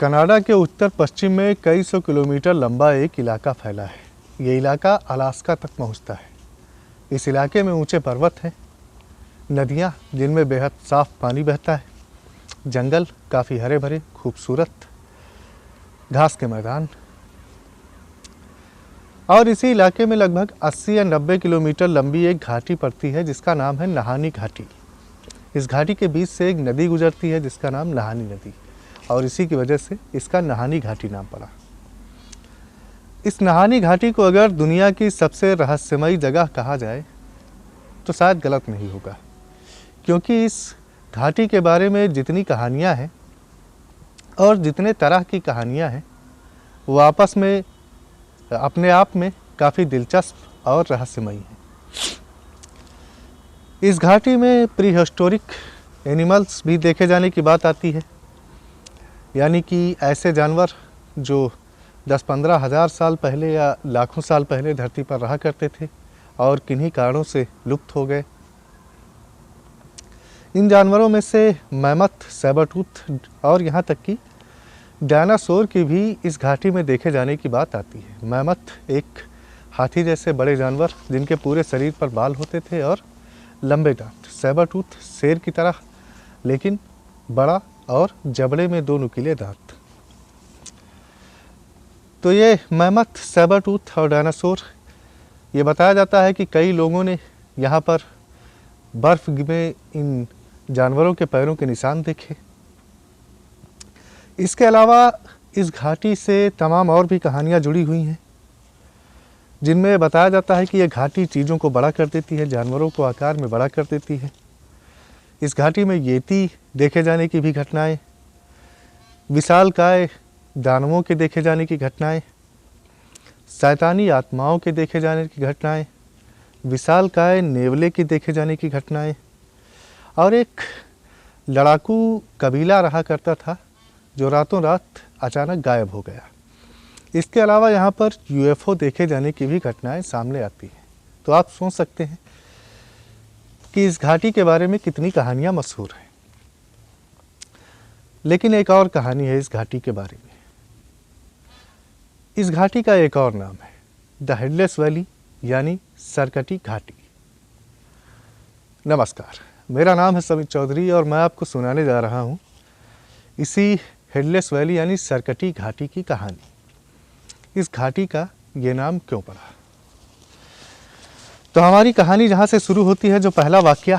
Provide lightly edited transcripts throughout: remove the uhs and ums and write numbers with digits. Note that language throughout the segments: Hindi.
कनाडा के उत्तर पश्चिम में कई सौ किलोमीटर लंबा एक इलाका फैला है। ये इलाका अलास्का तक पहुंचता है। इस इलाके में ऊंचे पर्वत हैं, नदियां जिनमें बेहद साफ पानी बहता है, जंगल काफ़ी हरे भरे खूबसूरत, घास के मैदान। और इसी इलाके में लगभग 80 या 90 किलोमीटर लंबी एक घाटी पड़ती है जिसका नाम है नहानी घाटी। इस घाटी के बीच से एक नदी गुजरती है जिसका नाम नहानी नदी, और इसी की वजह से इसका नहानी घाटी नाम पड़ा। इस नहानी घाटी को अगर दुनिया की सबसे रहस्यमयी जगह कहा जाए तो शायद गलत नहीं होगा, क्योंकि इस घाटी के बारे में जितनी कहानियाँ हैं और जितने तरह की कहानियाँ हैं वो आपस में अपने आप में काफ़ी दिलचस्प और रहस्यमयी हैं। इस घाटी में प्री हिस्टोरिक एनिमल्स भी देखे जाने की बात आती है, यानी कि ऐसे जानवर जो 10-15 हज़ार साल पहले या लाखों साल पहले धरती पर रहा करते थे और किन्हीं कारणों से लुप्त हो गए। इन जानवरों में से मैमथ, सैबरटूथ और यहाँ तक कि डायनासोर की भी इस घाटी में देखे जाने की बात आती है। मैमथ एक हाथी जैसे बड़े जानवर जिनके पूरे शरीर पर बाल होते थे और लंबे दांत। सैबरटूथ शेर की तरह लेकिन बड़ा और जबड़े में 2 नुकीले दांत। तो ये मैमथ, सैबरटूथ और डायनासोर, ये बताया जाता है कि कई लोगों ने यहाँ पर बर्फ में इन जानवरों के पैरों के निशान देखे। इसके अलावा इस घाटी से तमाम और भी कहानियाँ जुड़ी हुई हैं, जिनमें बताया जाता है कि यह घाटी चीज़ों को बड़ा कर देती है, जानवरों को आकार में बड़ा कर देती है। इस घाटी में येती देखे जाने की भी घटनाएं, विशालकाय दानवों के देखे जाने की घटनाएं, शैतानी आत्माओं के देखे जाने की घटनाएं, विशालकाय नेवले की देखे जाने की घटनाएं, और एक लड़ाकू कबीला रहा करता था जो रातों रात अचानक गायब हो गया। इसके अलावा यहाँ पर यूएफओ देखे जाने की भी घटनाएं सामने आती हैं। तो आप सोच सकते हैं कि इस घाटी के बारे में कितनी कहानियाँ मशहूर हैं। लेकिन एक और कहानी है इस घाटी के बारे में। इस घाटी का एक और नाम है द हेडलेस वैली, यानी सरकटी घाटी। नमस्कार, मेरा नाम है समीर चौधरी और मैं आपको सुनाने जा रहा हूँ इसी हेडलेस वैली यानी सरकटी घाटी की कहानी। इस घाटी का ये नाम क्यों पड़ा? तो हमारी कहानी जहाँ से शुरू होती है, जो पहला वाकया,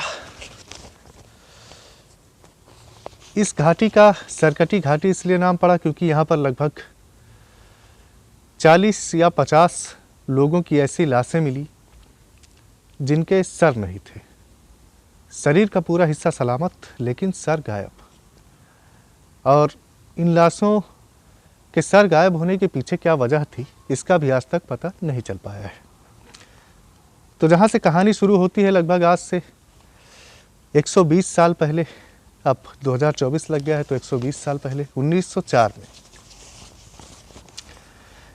इस घाटी का सरकटी घाटी इसलिए नाम पड़ा क्योंकि यहाँ पर लगभग 40 या 50 लोगों की ऐसी लाशें मिली जिनके सर नहीं थे। शरीर का पूरा हिस्सा सलामत, लेकिन सर गायब। और इन लाशों के सर गायब होने के पीछे क्या वजह थी, इसका भी आज तक पता नहीं चल पाया है। तो जहाँ से कहानी शुरू होती है, लगभग आज से 120 साल पहले, अब 2024 लग गया है तो 120 साल पहले 1904 में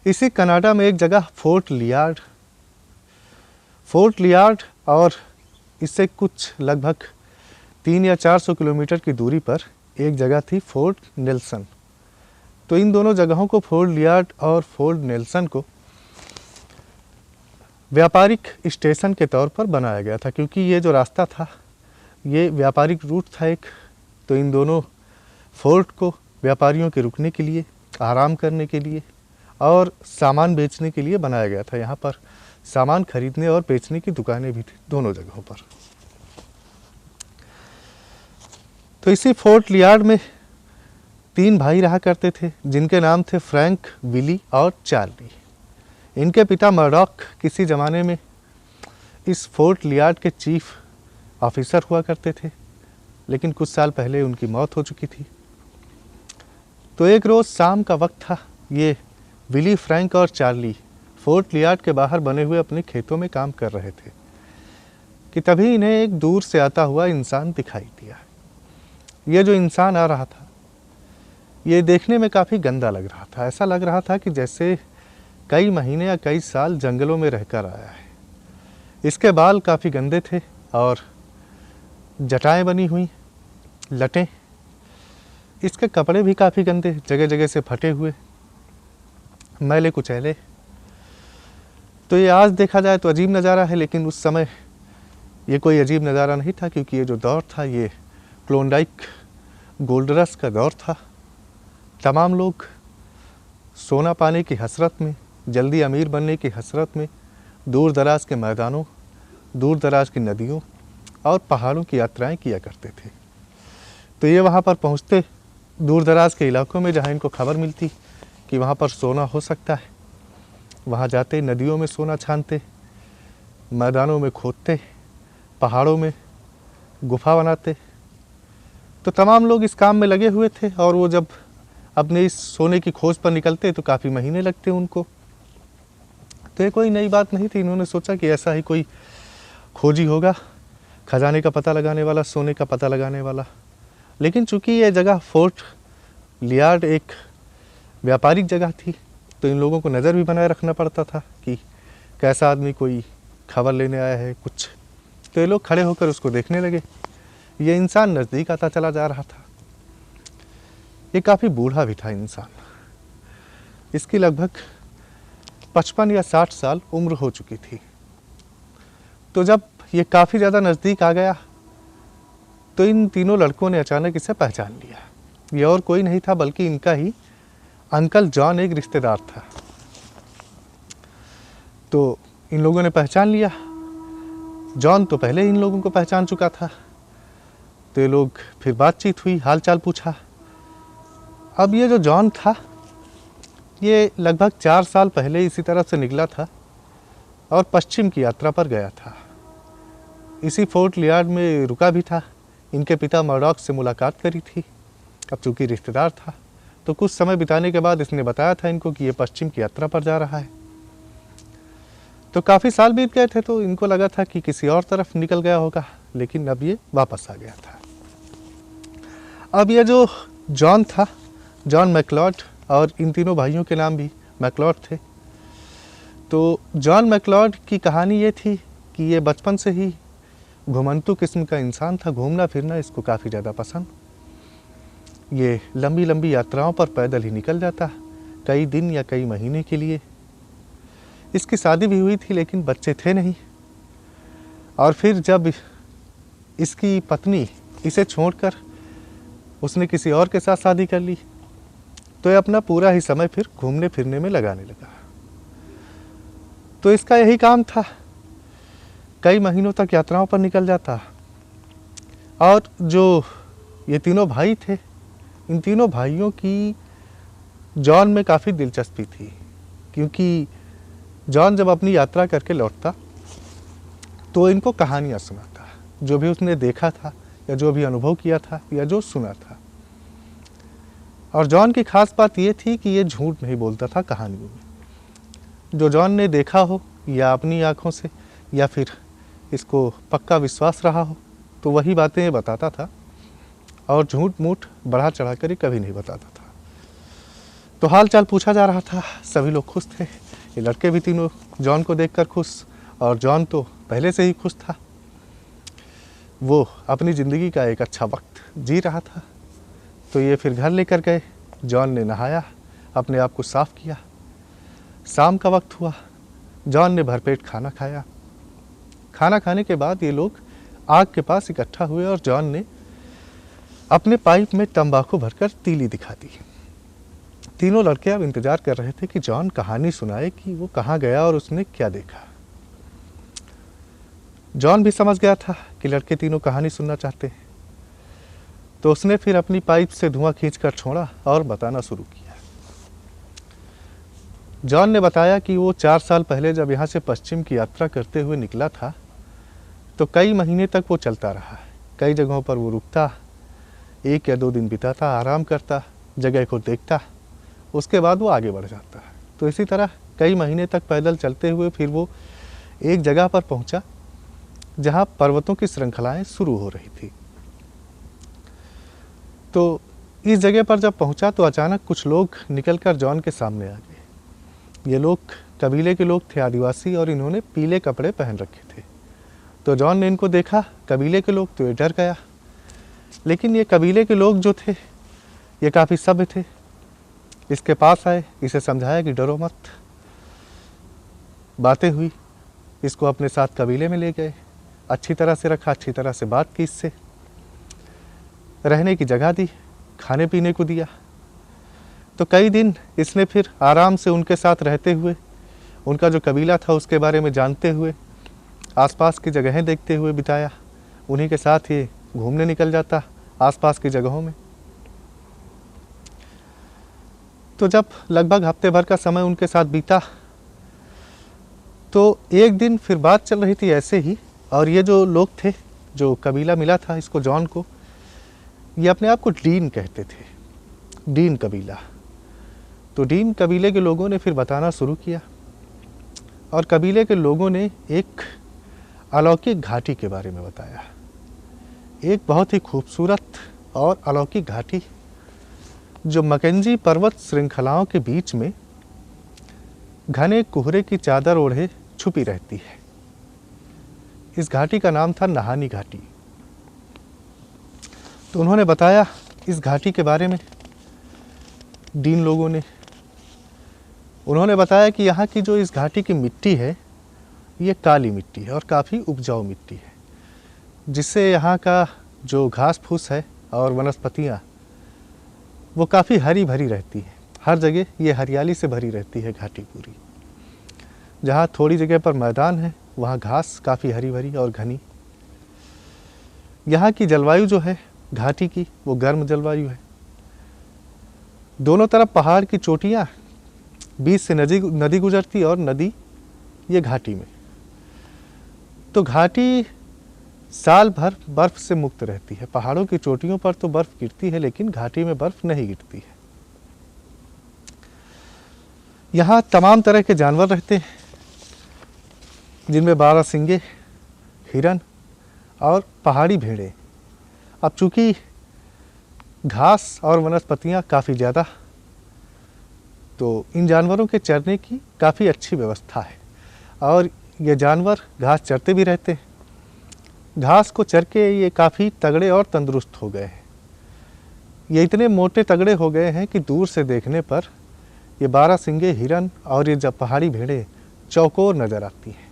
इसी कनाडा में एक जगह फोर्ट लियार्ड और इससे कुछ लगभग 300 या 400 किलोमीटर की दूरी पर एक जगह थी फोर्ट नेल्सन। तो इन दोनों जगहों को, फोर्ट लियार्ड और फोर्ट नेल्सन को, व्यापारिक स्टेशन के तौर पर बनाया गया था, क्योंकि ये जो रास्ता था ये व्यापारिक रूट था एक। तो इन दोनों फोर्ट को व्यापारियों के रुकने के लिए, आराम करने के लिए और सामान बेचने के लिए बनाया गया था। यहाँ पर सामान खरीदने और बेचने की दुकानें भी थी दोनों जगहों पर। तो इसी फोर्ट लियार्ड में 3 भाई रहा करते थे जिनके नाम थे फ्रैंक, विली और चार्ली। इनके पिता मर्डॉक किसी ज़माने में इस फोर्ट लियार्ड के चीफ ऑफिसर हुआ करते थे, लेकिन कुछ साल पहले उनकी मौत हो चुकी थी। तो एक रोज़ शाम का वक्त था, ये विली, फ्रैंक और चार्ली फोर्ट लियार्ड के बाहर बने हुए अपने खेतों में काम कर रहे थे कि तभी इन्हें एक दूर से आता हुआ इंसान दिखाई दिया। ये जो इंसान आ रहा था ये देखने में काफ़ी गंदा लग रहा था। ऐसा लग रहा था कि जैसे कई महीने या कई साल जंगलों में रहकर आया है। इसके बाल काफ़ी गंदे थे और जटाएं बनी हुई, लटें। इसके कपड़े भी काफ़ी गंदे, जगह जगह से फटे हुए, मैले कुचैले। तो ये आज देखा जाए तो अजीब नज़ारा है, लेकिन उस समय ये कोई अजीब नज़ारा नहीं था, क्योंकि ये जो दौर था ये क्लोंडाइक गोल्ड रश का दौर था। तमाम लोग सोना पाने की हसरत में, जल्दी अमीर बनने की हसरत में दूर दराज के मैदानों, दूर दराज की नदियों और पहाड़ों की यात्राएं किया करते थे। तो ये वहाँ पर पहुँचते दूर दराज के इलाकों में, जहाँ इनको खबर मिलती कि वहाँ पर सोना हो सकता है, वहाँ जाते, नदियों में सोना छानते, मैदानों में खोदते, पहाड़ों में गुफा बनाते। तो तमाम लोग इस काम में लगे हुए थे, और वो जब अपने इस सोने की खोज पर निकलते तो काफ़ी महीने लगते उनको। तो ये कोई नई बात नहीं थी। इन्होंने सोचा कि ऐसा ही कोई खोजी होगा, खजाने का पता लगाने वाला, सोने का पता लगाने वाला। लेकिन चूंकि ये जगह फोर्ट लियार्ड एक व्यापारिक जगह थी, तो इन लोगों को नज़र भी बनाए रखना पड़ता था कि कैसा आदमी कोई खबर लेने आया है कुछ। तो ये लोग खड़े होकर उसको देखने लगे। ये इंसान नज़दीक आता चला जा रहा था। ये काफ़ी बूढ़ा भी था इंसान, इसकी लगभग 55 या 60 साल उम्र हो चुकी थी। तो जब ये काफ़ी ज़्यादा नज़दीक आ गया तो इन तीनों लड़कों ने अचानक इसे पहचान लिया। ये और कोई नहीं था बल्कि इनका ही अंकल जॉन, एक रिश्तेदार था। तो इन लोगों ने पहचान लिया। जॉन तो पहले इन लोगों को पहचान चुका था। तो ये लोग फिर बातचीत हुई, हालचाल पूछा। अब ये जो जॉन था ये लगभग 4 साल पहले इसी तरफ से निकला था और पश्चिम की यात्रा पर गया था। इसी फोर्ट लियार्ड में रुका भी था। इनके पिता मर्डॉक से मुलाकात करी थी। अब चूंकि रिश्तेदार था तो कुछ समय बिताने के बाद इसने बताया था इनको कि ये पश्चिम की यात्रा पर जा रहा है। तो काफ़ी साल बीत गए थे, तो इनको लगा था कि किसी और तरफ निकल गया होगा, लेकिन अब ये वापस आ गया था। अब ये जो जॉन था, जॉन मैक्लॉड, और इन तीनों भाइयों के नाम भी मैक्लॉड थे। तो जॉन मैक्लॉड की कहानी ये थी कि ये बचपन से ही घुमंतू किस्म का इंसान था। घूमना फिरना इसको काफ़ी ज़्यादा पसंद। ये लंबी लंबी यात्राओं पर पैदल ही निकल जाता, कई दिन या कई महीने के लिए। इसकी शादी भी हुई थी लेकिन बच्चे थे नहीं। और फिर जब इसकी पत्नी इसे छोड़कर उसने किसी और के साथ शादी कर ली तो ये अपना पूरा ही समय फिर घूमने फिरने में लगाने लगा। तो इसका यही काम था, कई महीनों तक यात्राओं पर निकल जाता। और जो ये तीनों भाई थे, इन तीनों भाइयों की जॉन में काफ़ी दिलचस्पी थी, क्योंकि जॉन जब अपनी यात्रा करके लौटता तो इनको कहानियाँ सुनाता, जो भी उसने देखा था या जो भी अनुभव किया था या जो सुना था। और जॉन की खास बात ये थी कि ये झूठ नहीं बोलता था कहानियों में। जो जॉन ने देखा हो या अपनी आँखों से या फिर इसको पक्का विश्वास रहा हो तो वही बातें ये बताता था, और झूठ मूठ बढ़ा चढ़ा कर कभी नहीं बताता था। तो हाल चाल पूछा जा रहा था, सभी लोग खुश थे। ये लड़के भी तीनों जॉन को देखकर खुश, और जॉन तो पहले से ही खुश था। वो अपनी ज़िंदगी का एक अच्छा वक्त जी रहा था। तो ये फिर घर लेकर गए। जॉन ने नहाया, अपने आप को साफ़ किया। शाम का वक्त हुआ, जॉन ने भरपेट खाना खाया। खाना खाने के बाद ये लोग आग के पास इकट्ठा हुए और जॉन ने अपने पाइप में तंबाकू भरकर तीली दिखा दी। तीनों लड़के अब इंतजार कर रहे थे कि जॉन कहानी सुनाए कि वो कहाँ गया और उसने क्या देखा। जॉन भी समझ गया था कि लड़के तीनों कहानी सुनना चाहते हैं। तो उसने फिर अपनी पाइप से धुआं खींचकर छोड़ा और बताना शुरू किया। जॉन ने बताया कि वो 4 साल पहले जब यहाँ से पश्चिम की यात्रा करते हुए निकला था तो कई महीने तक वो चलता रहा। कई जगहों पर वो रुकता, 1 या 2 दिन बिताता, आराम करता, जगह को देखता, उसके बाद वो आगे बढ़ जाता। तो इसी तरह कई महीने तक पैदल चलते हुए फिर वो एक जगह पर पहुंचा जहां पर्वतों की श्रृंखलाएं शुरू हो रही थी। तो इस जगह पर जब पहुंचा तो अचानक कुछ लोग निकलकर जॉन के सामने आ गए। ये लोग कबीले के लोग थे, आदिवासी, और इन्होंने पीले कपड़े पहन रखे थे। तो जॉन ने इनको देखा, कबीले के लोग, तो ये डर गया। लेकिन ये कबीले के लोग जो थे ये काफ़ी सभ्य थे। इसके पास आए, इसे समझाया कि डरो मत। बातें हुई, इसको अपने साथ कबीले में ले गए, अच्छी तरह से रखा, अच्छी तरह से बात की, इससे रहने की जगह दी, खाने पीने को दिया। तो कई दिन इसने फिर आराम से उनके साथ रहते हुए, उनका जो कबीला था उसके बारे में जानते हुए, आसपास की जगहें देखते हुए बिताया। उन्हीं के साथ ये घूमने निकल जाता आसपास की जगहों में। तो जब लगभग हफ्ते भर का समय उनके साथ बीता, तो एक दिन फिर बात चल रही थी ऐसे ही, और ये जो लोग थे, जो कबीला मिला था इसको, जॉन को, ये अपने आप को डीन कहते थे, डीन कबीला। तो डीन कबीले के लोगों ने फिर बताना शुरू किया, और कबीले के लोगों ने एक अलौकिक घाटी के बारे में बताया। एक बहुत ही खूबसूरत और अलौकिक घाटी जो मैकेंजी पर्वत श्रृंखलाओं के बीच में घने कोहरे की चादर ओढ़े छुपी रहती है। इस घाटी का नाम था नहानी घाटी। तो उन्होंने बताया इस घाटी के बारे में, डीन लोगों ने। उन्होंने बताया कि यहाँ की जो इस घाटी की मिट्टी है, ये काली मिट्टी है और काफ़ी उपजाऊ मिट्टी है, जिससे यहाँ का जो घास फूस है और वनस्पतियाँ वो काफ़ी हरी भरी रहती है। हर जगह ये हरियाली से भरी रहती है घाटी पूरी। जहाँ थोड़ी जगह पर मैदान है, वहाँ घास काफ़ी हरी भरी और घनी। यहाँ की जलवायु जो है घाटी की, वो गर्म जलवायु है। दोनों तरफ पहाड़ की चोटियाँ, बीच से नदी गुजरती, और नदी ये घाटी में। तो घाटी साल भर बर्फ़ से मुक्त रहती है। पहाड़ों की चोटियों पर तो बर्फ़ गिरती है, लेकिन घाटी में बर्फ़ नहीं गिरती है। यहाँ तमाम तरह के जानवर रहते हैं, जिनमें बारहसिंगे, हिरन और पहाड़ी भेड़ें। अब चूँकि घास और वनस्पतियाँ काफ़ी ज़्यादा, तो इन जानवरों के चरने की काफ़ी अच्छी व्यवस्था है, और ये जानवर घास चरते भी रहते हैं। घास को चर के ये काफ़ी तगड़े और तंदुरुस्त हो गए हैं। ये इतने मोटे तगड़े हो गए हैं कि दूर से देखने पर ये बारहसिंगे हिरन और ये जब पहाड़ी भेड़ें चौकोर नज़र आती हैं।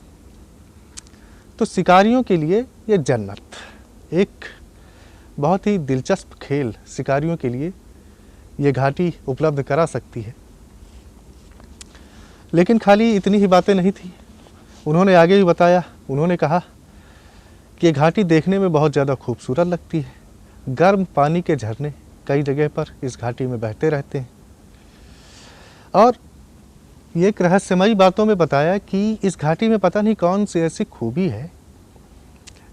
तो शिकारियों के लिए ये जन्नत, एक बहुत ही दिलचस्प खेल शिकारियों के लिए ये घाटी उपलब्ध करा सकती है। लेकिन खाली इतनी ही बातें नहीं थी। उन्होंने आगे भी बताया, उन्होंने कहा कि ये घाटी देखने में बहुत ज़्यादा खूबसूरत लगती है। गर्म पानी के झरने कई जगह पर इस घाटी में बहते रहते हैं। और ये एक रहस्यमयी बातों में बताया कि इस घाटी में पता नहीं कौन सी ऐसी खूबी है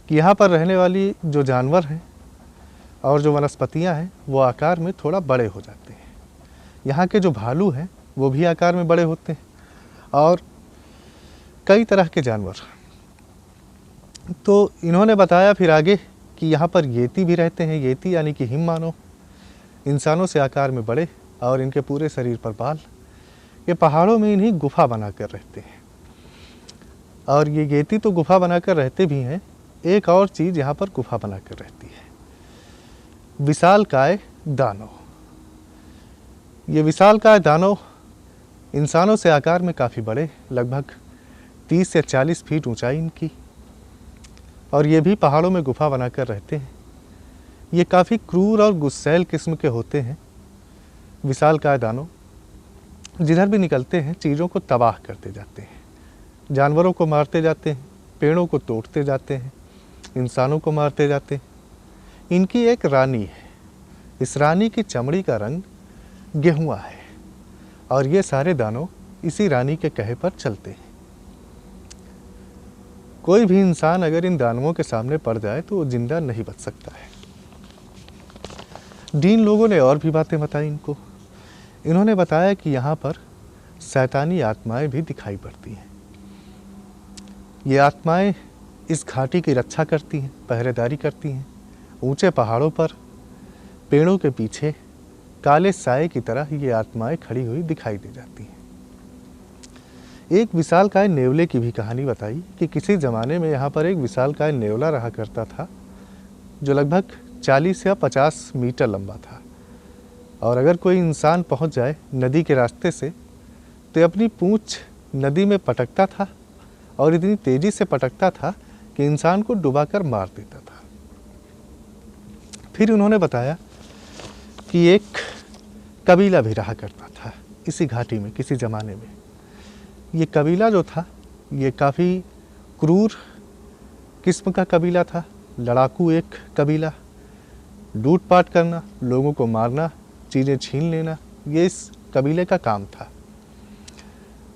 कि यहाँ पर रहने वाली जो जानवर हैं और जो वनस्पतियाँ हैं, वो आकार में थोड़ा बड़े हो जाते हैं। यहाँ के जो भालू हैं वो भी आकार में बड़े होते हैं, और कई तरह के जानवर। तो इन्होंने बताया फिर आगे कि यहाँ पर येती भी रहते हैं। येती यानी कि हिम मानव, इंसानों से आकार में बड़े, और इनके पूरे शरीर पर बाल। ये पहाड़ों में इन्हीं गुफा बनाकर रहते हैं, और ये येती तो गुफा बनाकर रहते भी हैं। एक और चीज़ यहाँ पर गुफा बनाकर रहती है, विशालकाय दानव। ये विशालकाय दानव इंसानों से आकार में काफ़ी बड़े, लगभग 30 से 40 फीट ऊंचाई इनकी, और ये भी पहाड़ों में गुफा बनाकर रहते हैं। ये काफ़ी क्रूर और गुस्सैल किस्म के होते हैं विशालकाय दानव। जिधर भी निकलते हैं चीज़ों को तबाह करते जाते हैं, जानवरों को मारते जाते हैं, पेड़ों को तोड़ते जाते हैं, इंसानों को मारते जाते हैं। इनकी एक रानी है, इस रानी की चमड़ी का रंग गेहुआ है, और ये सारे दानव इसी रानी के कहे पर चलते हैं। कोई भी इंसान अगर इन दानवों के सामने पड़ जाए तो वो जिंदा नहीं बच सकता है। डीन लोगों ने और भी बातें बताई इनको। इन्होंने बताया कि यहाँ पर शैतानी आत्माएं भी दिखाई पड़ती हैं। ये आत्माएं इस घाटी की रक्षा करती हैं, पहरेदारी करती हैं। ऊंचे पहाड़ों पर पेड़ों के पीछे काले साए की तरह ये आत्माएं खड़ी हुई दिखाई दे जाती हैं। एक विशालकाय नेवले की भी कहानी बताई कि किसी ज़माने में यहाँ पर एक विशालकाय नेवला रहा करता था, जो लगभग 40 या 50 मीटर लंबा था। और अगर कोई इंसान पहुंच जाए नदी के रास्ते से तो अपनी पूंछ नदी में पटकता था और इतनी तेजी से पटकता था कि इंसान को डुबाकर मार देता था। फिर उन्होंने बताया कि एक कबीला भी रहा करता था इसी घाटी में किसी ज़माने में। ये कबीला जो था ये काफ़ी क्रूर किस्म का कबीला था, लड़ाकू एक कबीला। लूटपाट करना, लोगों को मारना, चीज़ें छीन लेना, ये इस कबीले का काम था।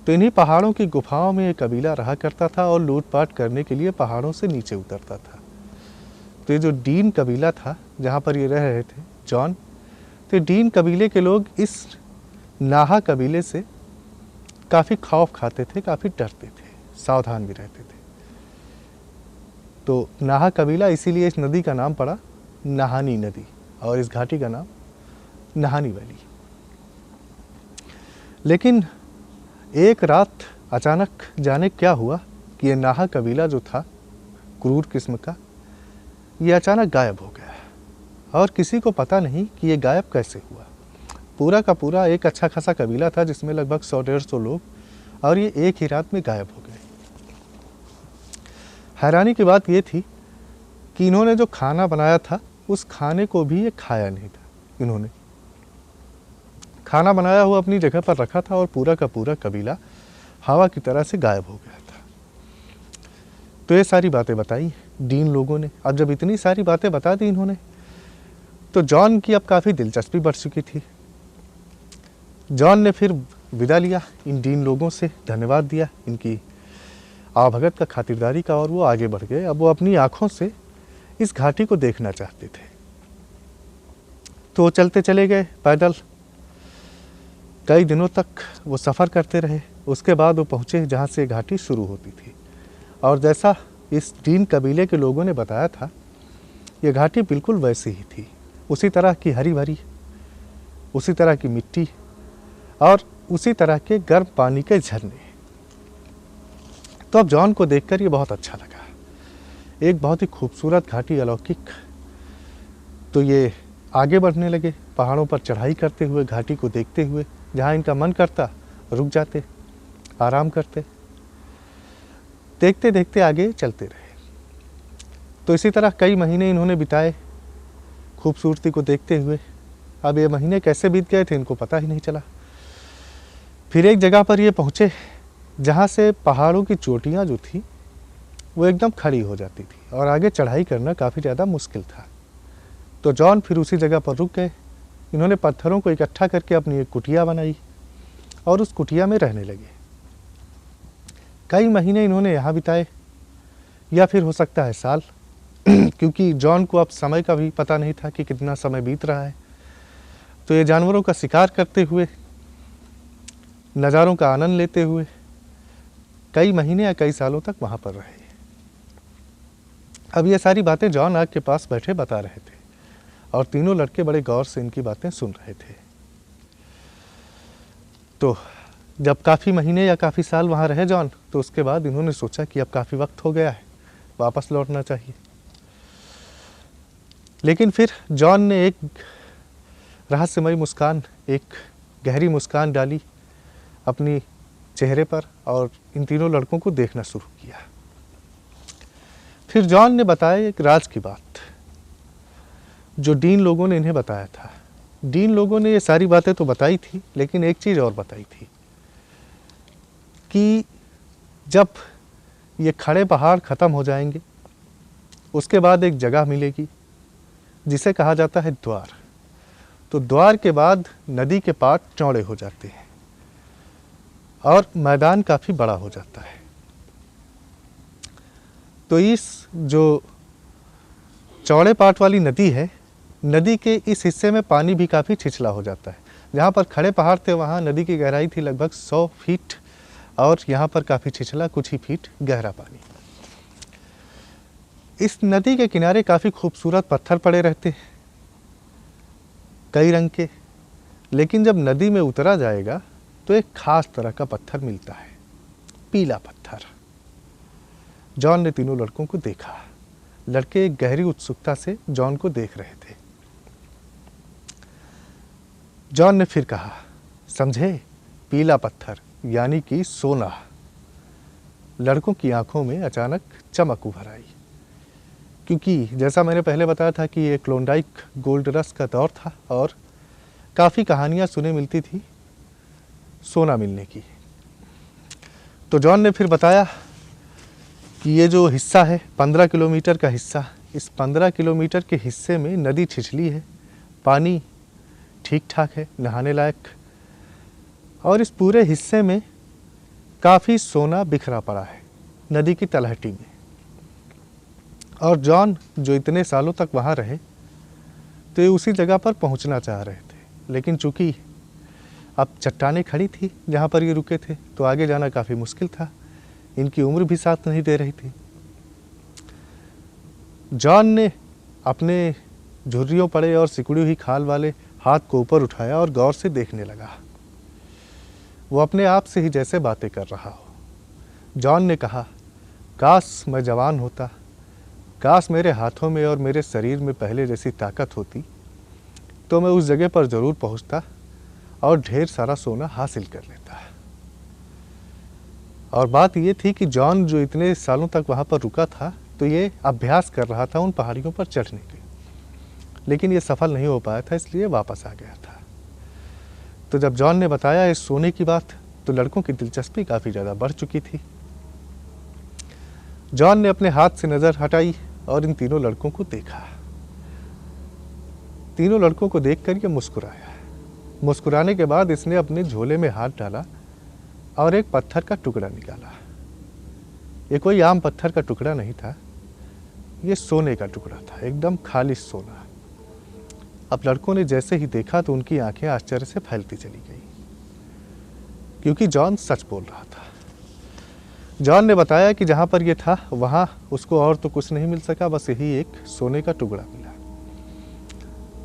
तो इन्हीं पहाड़ों की गुफाओं में ये कबीला रहा करता था और लूटपाट करने के लिए पहाड़ों से नीचे उतरता था। तो ये जो डीन कबीला था जहाँ पर ये रह रहे थे जॉन, तो डीन कबीले के लोग इस नाहा कबीले से काफ़ी खौफ खाते थे, काफ़ी डरते थे, सावधान भी रहते थे। तो नाहा कबीला इसीलिए इस नदी का नाम पड़ा नहानी नदी और इस घाटी का नाम नहानी वैली। लेकिन एक रात अचानक जाने क्या हुआ कि ये नाहा कबीला जो था क्रूर किस्म का, ये अचानक गायब हो गया और किसी को पता नहीं कि ये गायब कैसे हुआ। पूरा का पूरा एक अच्छा खासा कबीला था जिसमें लगभग 100-150 लोग, और ये एक ही रात में गायब हो गए। हैरानी की बात ये थी कि इन्होंने जो खाना बनाया था उस खाने को भी ये खाया नहीं था। इन्होंने खाना बनाया हुआ अपनी जगह पर रखा था और पूरा का पूरा कबीला हवा की तरह से गायब हो गया था। तो ये सारी बातें बताई डीन लोगों ने। अब जब इतनी सारी बातें बता दी इन्होंने, तो जॉन की अब काफ़ी दिलचस्पी बढ़ चुकी थी। जॉन ने फिर विदा लिया इन डीन लोगों से, धन्यवाद दिया इनकी आवभगत का, खातिरदारी का, और वो आगे बढ़ गए। अब वो अपनी आँखों से इस घाटी को देखना चाहते थे। तो वो चलते चले गए पैदल। कई दिनों तक वो सफ़र करते रहे। उसके बाद वो पहुँचे जहाँ से घाटी शुरू होती थी। और जैसा इस डीन कबीले के लोगों ने बताया था, ये घाटी बिल्कुल वैसी ही थी, उसी तरह की हरी भरी, उसी तरह की मिट्टी और उसी तरह के गर्म पानी के झरने। तो अब जॉन को देखकर ये बहुत अच्छा लगा। एक बहुत ही खूबसूरत घाटी, अलौकिक। तो ये आगे बढ़ने लगे, पहाड़ों पर चढ़ाई करते हुए, घाटी को देखते हुए। जहाँ इनका मन करता रुक जाते, आराम करते। देखते देखते आगे चलते रहे। तो इसी तरह कई महीने इन्होंने बिताए खूबसूरती को देखते हुए। अब ये महीने कैसे बीत गए थे इनको पता ही नहीं चला। फिर एक जगह पर ये पहुँचे जहाँ से पहाड़ों की चोटियाँ जो थी वो एकदम खड़ी हो जाती थी और आगे चढ़ाई करना काफ़ी ज़्यादा मुश्किल था। तो जॉन फिर उसी जगह पर रुक गए। इन्होंने पत्थरों को इकट्ठा करके अपनी एक कुटिया बनाई और उस कुटिया में रहने लगे। कई महीने इन्होंने यहाँ बिताए, या फिर हो सकता है साल, क्योंकि जॉन को अब समय का भी पता नहीं था कि कितना समय बीत रहा है। तो ये जानवरों का शिकार करते हुए, नज़ारों का आनंद लेते हुए कई महीने या कई सालों तक वहाँ पर रहे। अब ये सारी बातें जॉन आग के पास बैठे बता रहे थे और तीनों लड़के बड़े गौर से इनकी बातें सुन रहे थे। तो जब काफ़ी महीने या काफ़ी साल वहाँ रहे जॉन, तो उसके बाद इन्होंने सोचा कि अब काफ़ी वक्त हो गया है, वापस लौटना चाहिए। लेकिन फिर जॉन ने एक रहस्यमयी मुस्कान, एक गहरी मुस्कान डाली अपनी चेहरे पर और इन तीनों लड़कों को देखना शुरू किया। फिर जॉन ने बताया एक राज की बात जो डीन लोगों ने इन्हें बताया था। डीन लोगों ने ये सारी बातें तो बताई थी, लेकिन एक चीज़ और बताई थी कि जब ये खड़े पहाड़ ख़त्म हो जाएंगे, उसके बाद एक जगह मिलेगी जिसे कहा जाता है द्वार। तो द्वार के बाद नदी के पाट चौड़े हो जाते हैं और मैदान काफ़ी बड़ा हो जाता है। तो इस जो चौड़े पाट वाली नदी है, नदी के इस हिस्से में पानी भी काफ़ी छिछला हो जाता है। जहाँ पर खड़े पहाड़ थे वहाँ नदी की गहराई थी लगभग 100 फीट और यहाँ पर काफ़ी छिछला, कुछ ही फीट गहरा पानी। इस नदी के किनारे काफ़ी खूबसूरत पत्थर पड़े रहते हैं, कई रंग के। लेकिन जब नदी में उतरा जाएगा तो एक खास तरह का पत्थर मिलता है, पीला पत्थर। जॉन ने तीनों लड़कों को देखा। लड़के एक गहरी उत्सुकता से जॉन को देख रहे थे। जॉन ने फिर कहा, समझे, पीला पत्थर यानी कि सोना। लड़कों की आंखों में अचानक चमक उभर आई, क्योंकि जैसा मैंने पहले बताया था कि ये क्लोंडाइक गोल्ड रश का दौर था और काफ़ी कहानियाँ सुने मिलती थी सोना मिलने की। तो जॉन ने फिर बताया कि ये जो हिस्सा है 15 किलोमीटर का हिस्सा, इस 15 किलोमीटर के हिस्से में नदी छिछली है, पानी ठीक ठाक है, नहाने लायक, और इस पूरे हिस्से में काफ़ी सोना बिखरा पड़ा है नदी की तलहटी में। और जॉन जो इतने सालों तक वहाँ रहे तो ये उसी जगह पर पहुँचना चाह रहे थे, लेकिन चूँकि अब चट्टानें खड़ी थी जहाँ पर ये रुके थे तो आगे जाना काफ़ी मुश्किल था, इनकी उम्र भी साथ नहीं दे रही थी। जॉन ने अपने झुर्रियों पड़े और सिकुड़ी हुई खाल वाले हाथ को ऊपर उठाया और गौर से देखने लगा। वो अपने आप से ही जैसे बातें कर रहा हो। जॉन ने कहा, काश मैं जवान होता, काश मेरे हाथों में और मेरे शरीर में पहले जैसी ताकत होती, तो मैं उस जगह पर ज़रूर पहुंचता और ढेर सारा सोना हासिल कर लेता। और बात ये थी कि जॉन जो इतने सालों तक वहाँ पर रुका था तो ये अभ्यास कर रहा था उन पहाड़ियों पर चढ़ने के, लेकिन ये सफल नहीं हो पाया था, इसलिए वापस आ गया था। तो जब जॉन ने बताया इस सोने की बात तो लड़कों की दिलचस्पी काफ़ी ज़्यादा बढ़ चुकी थी। जॉन ने अपने हाथ से नज़र हटाई और इन तीनों लड़कों को देखा। तीनों लड़कों को देखकर ये मुस्कुराया। मुस्कुराने के बाद इसने अपने झोले में हाथ डाला और एक पत्थर का टुकड़ा निकाला। ये कोई आम पत्थर का टुकड़ा नहीं था, ये सोने का टुकड़ा था, एकदम खालिश सोना। अब लड़कों ने जैसे ही देखा तो उनकी आंखें आश्चर्य से फैलती चली गई, क्योंकि जॉन सच बोल रहा था। जॉन ने बताया कि जहाँ पर ये था वहाँ उसको और तो कुछ नहीं मिल सका, बस यही एक सोने का टुकड़ा मिला।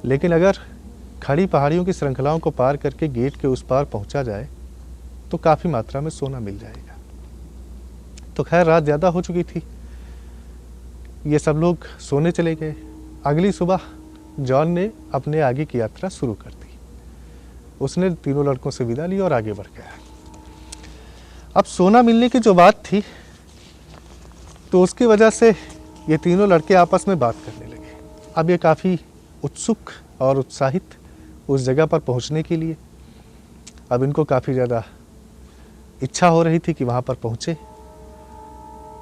लेकिन अगर खड़ी पहाड़ियों की श्रृंखलाओं को पार करके गेट के उस पार पहुँचा जाए तो काफ़ी मात्रा में सोना मिल जाएगा। तो खैर रात ज़्यादा हो चुकी थी, ये सब लोग सोने चले गए। अगली सुबह जॉन ने अपने आगे की यात्रा शुरू कर दी। उसने तीनों लड़कों से विदा ली और आगे बढ़ गया। अब सोना मिलने की जो बात थी तो उसकी वजह से ये तीनों लड़के आपस में बात करने लगे। अब ये काफ़ी उत्सुक और उत्साहित उस जगह पर पहुंचने के लिए। अब इनको काफ़ी ज़्यादा इच्छा हो रही थी कि वहाँ पर पहुँचे,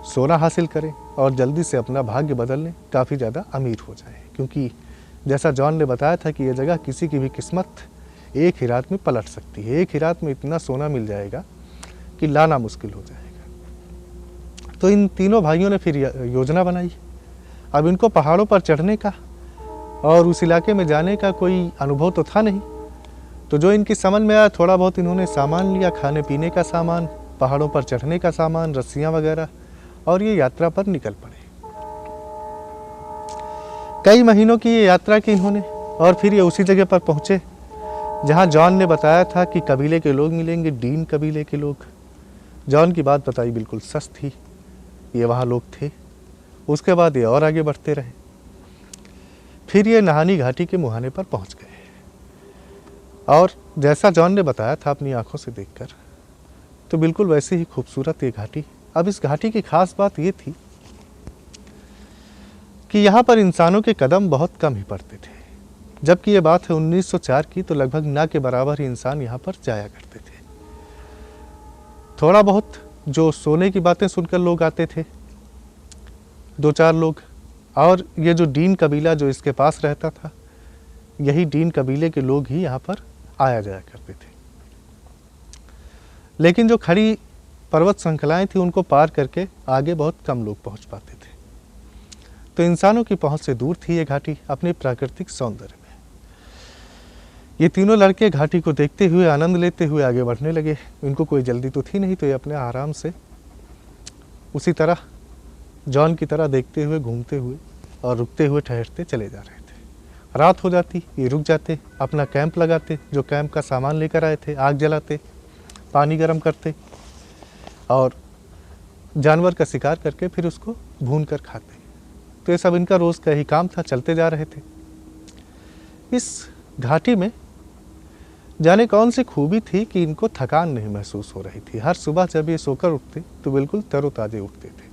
सोना हासिल करें और जल्दी से अपना भाग्य बदल लें, काफ़ी ज़्यादा अमीर हो जाए। क्योंकि जैसा जॉन ने बताया था कि यह जगह किसी की भी किस्मत एक ही रात में पलट सकती है। एक ही रात में इतना सोना मिल जाएगा कि लाना मुश्किल हो जाएगा। तो इन तीनों भाइयों ने फिर योजना बनाई। अब इनको पहाड़ों पर चढ़ने का और उस इलाके में जाने का कोई अनुभव तो था नहीं, तो जो इनकी समझ में आया थोड़ा बहुत इन्होंने सामान लिया, खाने पीने का सामान, पहाड़ों पर चढ़ने का सामान, रस्सियाँ वगैरह, और ये यात्रा पर निकल पड़े। कई महीनों की ये यात्रा की इन्होंने और फिर ये उसी जगह पर पहुँचे जहाँ जॉन ने बताया था कि कबीले के लोग मिलेंगे, डीन कबीले के लोग। जॉन की बात बताई बिल्कुल सच थी, ये वहाँ लोग थे। उसके बाद ये और आगे बढ़ते रहे। फिर ये नहानी घाटी के मुहाने पर पहुँच गए और जैसा जॉन ने बताया था अपनी आंखों से देखकर, तो बिल्कुल वैसे ही खूबसूरत ये घाटी। अब इस घाटी की खास बात ये थी कि यहाँ पर इंसानों के कदम बहुत कम ही पड़ते थे। जबकि ये बात है 1904 की, तो लगभग ना के बराबर ही इंसान यहाँ पर जाया करते थे। थोड़ा बहुत जो सोने की बातें सुनकर लोग आते थे, 2-4 लोग, और ये जो डीन कबीला जो इसके पास रहता था, यही डीन कबीले के लोग ही यहाँ पर आया जाया करते थे। लेकिन जो खड़ी पर्वत श्रृंखलाएं थी उनको पार करके आगे बहुत कम लोग पहुँच पाते थे। तो इंसानों की पहुँच से दूर थी ये घाटी अपने प्राकृतिक सौंदर्य में। ये तीनों लड़के घाटी को देखते हुए, आनंद लेते हुए आगे बढ़ने लगे। इनको कोई जल्दी तो थी नहीं, तो ये अपने आराम से उसी तरह जॉन की तरह देखते हुए, घूमते हुए और रुकते हुए, ठहरते चले जा रहे थे। रात हो जाती, ये रुक जाते, अपना कैंप लगाते, जो कैंप का सामान लेकर आए थे, आग जलाते, पानी गर्म करते और जानवर का शिकार करके फिर उसको भून कर खाते। तो ये सब इनका रोज़ का ही काम था, चलते जा रहे थे। इस घाटी में जाने कौन सी खूबी थी कि इनको थकान नहीं महसूस हो रही थी। हर सुबह जब ये सोकर उठते तो बिल्कुल तरोताजे उठते थे।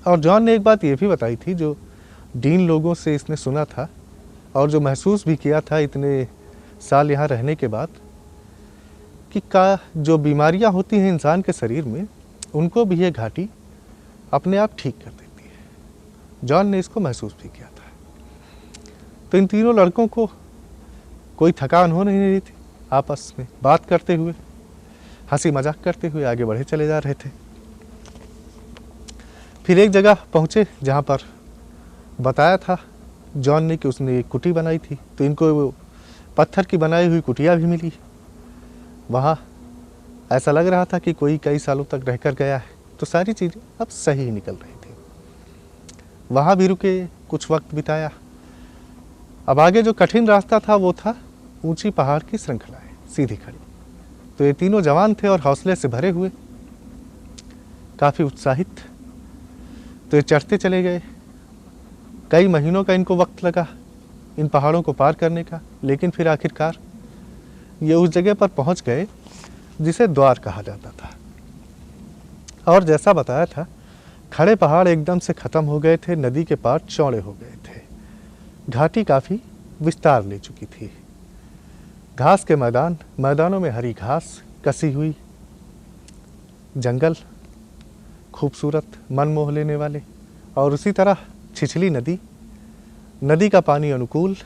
और जॉन ने एक बात ये भी बताई थी जो डीन लोगों से इसने सुना था और जो महसूस भी किया था इतने साल यहाँ रहने के बाद, कि का जो बीमारियाँ होती हैं इंसान के शरीर में, उनको भी ये घाटी अपने आप ठीक कर देती है। जॉन ने इसको महसूस भी किया था। तो इन तीनों लड़कों को कोई थकान हो नहीं रही थी। आपस में बात करते हुए, हंसी मजाक करते हुए आगे बढ़े चले जा रहे थे। फिर एक जगह पहुँचे जहाँ पर बताया था जॉन ने कि उसने एक कुटी बनाई थी। तो इनको वो पत्थर की बनाई हुई कुटिया भी मिली। वहाँ ऐसा लग रहा था कि कोई कई सालों तक रहकर गया है। तो सारी चीज़ें अब सही ही निकल रही थी। वहाँ भी रुके, कुछ वक्त बिताया। अब आगे जो कठिन रास्ता था वो था ऊंची पहाड़ की श्रृंखलाएं सीधी खड़ी। तो ये तीनों जवान थे और हौसले से भरे हुए, काफ़ी उत्साहित। तो ये चढ़ते चले गए। कई महीनों का इनको वक्त लगा इन पहाड़ों को पार करने का, लेकिन फिर आखिरकार ये उस जगह पर पहुंच गए जिसे द्वार कहा जाता था। और जैसा बताया था, खड़े पहाड़ एकदम से ख़त्म हो गए थे, नदी के पार चौड़े हो गए थे, घाटी काफ़ी विस्तार ले चुकी थी। घास के मैदान, मैदानों में हरी घास, कसी हुई जंगल, खूबसूरत मन मोह लेने वाले, और उसी तरह छिछली नदी, नदी का पानी अनुकूल,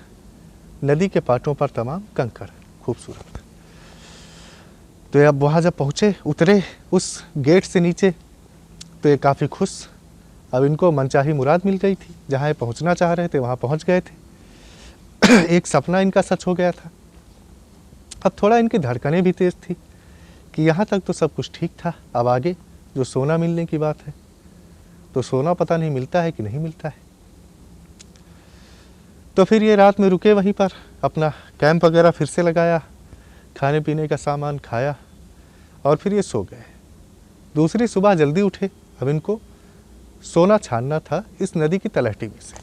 नदी के पाटों पर तमाम कंकड़ खूबसूरत। तो अब वहाँ जब पहुँचे, उतरे उस गेट से नीचे, तो ये काफ़ी खुश। अब इनको मनचाही मुराद मिल गई थी। जहाँ ये पहुँचना चाह रहे थे वहाँ पहुँच गए थे। एक सपना इनका सच हो गया था। अब थोड़ा इनकी धड़कनें भी तेज़ थी कि यहाँ तक तो सब कुछ ठीक था। अब आगे जो सोना मिलने की बात है, तो सोना पता नहीं मिलता है कि नहीं मिलता है। तो फिर ये रात में रुके वहीं पर, अपना कैंप वगैरह फिर से लगाया, खाने पीने का सामान खाया और फिर ये सो गए। दूसरी सुबह जल्दी उठे। अब इनको सोना छानना था इस नदी की तलहटी में से।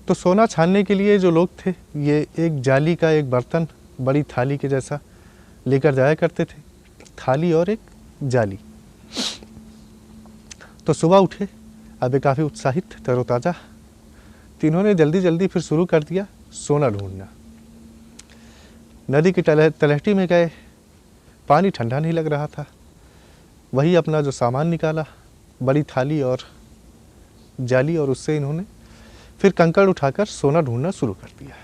तो सोना छानने के लिए जो लोग थे, ये एक जाली का एक बर्तन, बड़ी थाली के जैसा लेकर जाया करते थे। थाली और एक जाली। तो सुबह उठे, अब ये काफ़ी उत्साहित, तरोताज़ा। तीनों ने जल्दी जल्दी फिर शुरू कर दिया सोना ढूंढना। नदी की तलहटी में गए। पानी ठंडा नहीं लग रहा था। वही अपना जो सामान निकाला, बड़ी थाली और जाली, और उससे इन्होंने फिर कंकड़ उठाकर सोना ढूंढना शुरू कर दिया।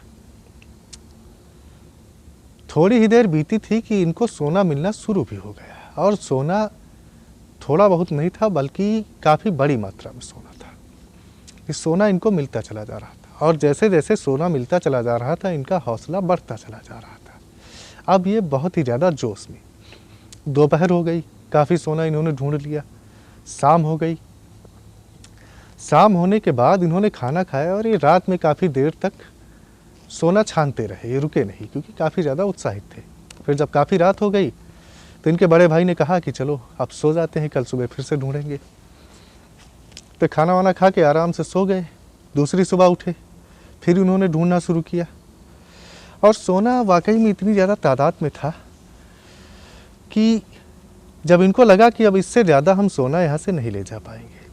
थोड़ी ही देर बीती थी कि इनको सोना मिलना शुरू भी हो गया। और सोना थोड़ा बहुत नहीं था, बल्कि काफ़ी बड़ी मात्रा में सोना था। इस सोना इनको मिलता चला जा रहा था। और जैसे जैसे सोना मिलता चला जा रहा था, इनका हौसला बढ़ता चला जा रहा था। अब ये बहुत ही ज़्यादा जोश में। दोपहर हो गई, काफ़ी सोना इन्होंने ढूंढ लिया। शाम हो गई। शाम होने के बाद इन्होंने खाना खाया और ये रात में काफ़ी देर तक सोना छानते रहे। ये रुके नहीं, क्योंकि काफ़ी ज़्यादा उत्साहित थे। फिर जब काफ़ी रात हो गई तो इनके बड़े भाई ने कहा कि चलो अब सो जाते हैं, कल सुबह फिर से ढूंढेंगे। तो खाना वाना खा के आराम से सो गए। दूसरी सुबह उठे, फिर उन्होंने ढूंढना शुरू किया। और सोना वाकई में इतनी ज़्यादा तादाद में था कि जब इनको लगा कि अब इससे ज़्यादा हम सोना यहाँ से नहीं ले जा पाएंगे,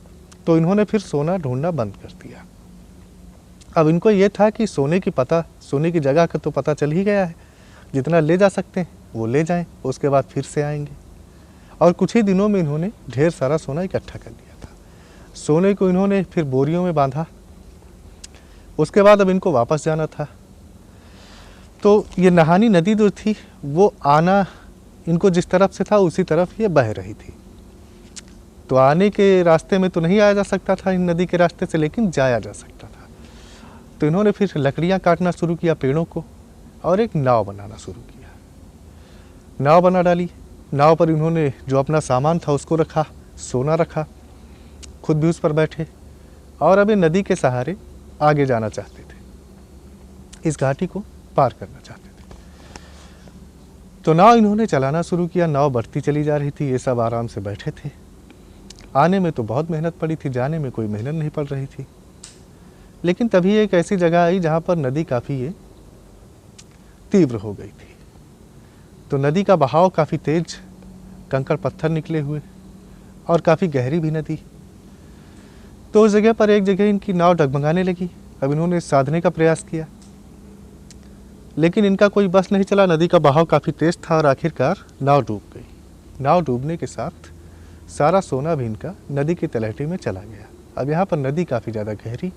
तो इन्होंने फिर सोना ढूंढना बंद कर दिया। अब इनको ये था कि सोने की जगह का तो पता चल ही गया है। जितना ले जा सकते हैं वो ले जाएं, उसके बाद फिर से आएंगे। और कुछ ही दिनों में इन्होंने ढेर सारा सोना इकट्ठा कर लिया था। सोने को इन्होंने फिर बोरियों में बांधा। उसके बाद अब इनको वापस जाना था। तो ये नहानी नदी जो थी, वो आना इनको जिस तरफ से था उसी तरफ ये बह रही थी। तो आने के रास्ते में तो नहीं आया जा सकता था इन नदी के रास्ते से, लेकिन जाया जा सकता था। तो इन्होंने फिर लकड़ियाँ काटना शुरू किया, पेड़ों को, और एक नाव बनाना शुरू किया। नाव बना डाली। नाव पर इन्होंने जो अपना सामान था उसको रखा, सोना रखा, खुद भी उस पर बैठे, और अब ये नदी के सहारे आगे जाना चाहते थे, इस घाटी को पार करना चाहते थे। तो नाव इन्होंने चलाना शुरू किया। नाव बढ़ती चली जा रही थी। ये सब आराम से बैठे थे। आने में तो बहुत मेहनत पड़ी थी, जाने में कोई मेहनत नहीं पड़ रही थी। लेकिन तभी एक ऐसी जगह आई जहाँ पर नदी काफ़ी ये तीव्र हो गई थी। तो नदी का बहाव काफ़ी तेज, कंकड़ पत्थर निकले हुए और काफ़ी गहरी भी नदी। तो उस जगह पर एक जगह इनकी नाव डगमगाने लगी। अब इन्होंने साधने का प्रयास किया, लेकिन इनका कोई बस नहीं चला। नदी का बहाव काफ़ी तेज था और आखिरकार नाव डूब गई। नाव डूबने के साथ सारा सोना भी इनका नदी की तलहटी में चला गया। अब यहाँ पर नदी काफ़ी ज़्यादा गहरी,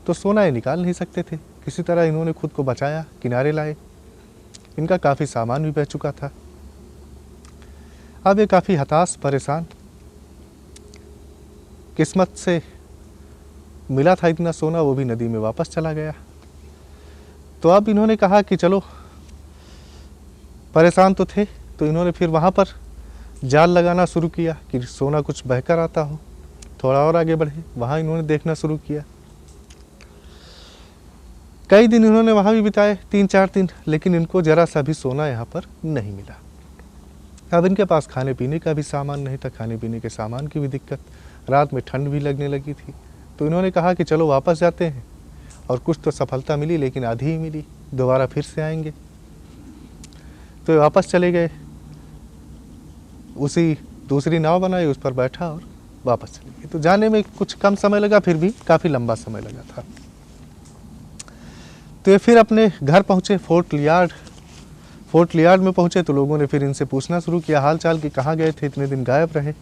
तो सोना ये निकाल नहीं सकते थे। किसी तरह इन्होंने खुद को बचाया, किनारे लाए। इनका काफ़ी सामान भी बह चुका था। अब ये काफ़ी हताश, परेशान, किस्मत से मिला था इतना सोना, वो भी नदी में वापस चला गया। तो अब इन्होंने कहा कि चलो, परेशान तो थे, तो इन्होंने फिर वहाँ पर जाल लगाना शुरू किया कि सोना कुछ बहकर आता हो। थोड़ा और आगे बढ़े, वहाँ इन्होंने देखना शुरू किया। कई दिन इन्होंने वहाँ भी बिताए, 3-4 दिन, लेकिन इनको ज़रा सा भी सोना यहाँ पर नहीं मिला। अब इनके पास खाने पीने का भी सामान नहीं था, खाने पीने के सामान की भी दिक्कत, रात में ठंड भी लगने लगी थी। तो इन्होंने कहा कि चलो वापस जाते हैं। और कुछ तो सफलता मिली, लेकिन आधी ही मिली, दोबारा फिर से आएंगे। तो ये वापस चले गए, उसी दूसरी नाव बनाई, उस पर बैठा और वापस चले गए। तो जाने में कुछ कम समय लगा, फिर भी काफ़ी लंबा समय लगा था। तो ये फिर अपने घर पहुँचे, फोर्ट लियार्ड में पहुँचे। तो लोगों ने फिर इनसे पूछना शुरू किया हाल चाल कि कहाँ गए थे, इतने दिन गायब रहे।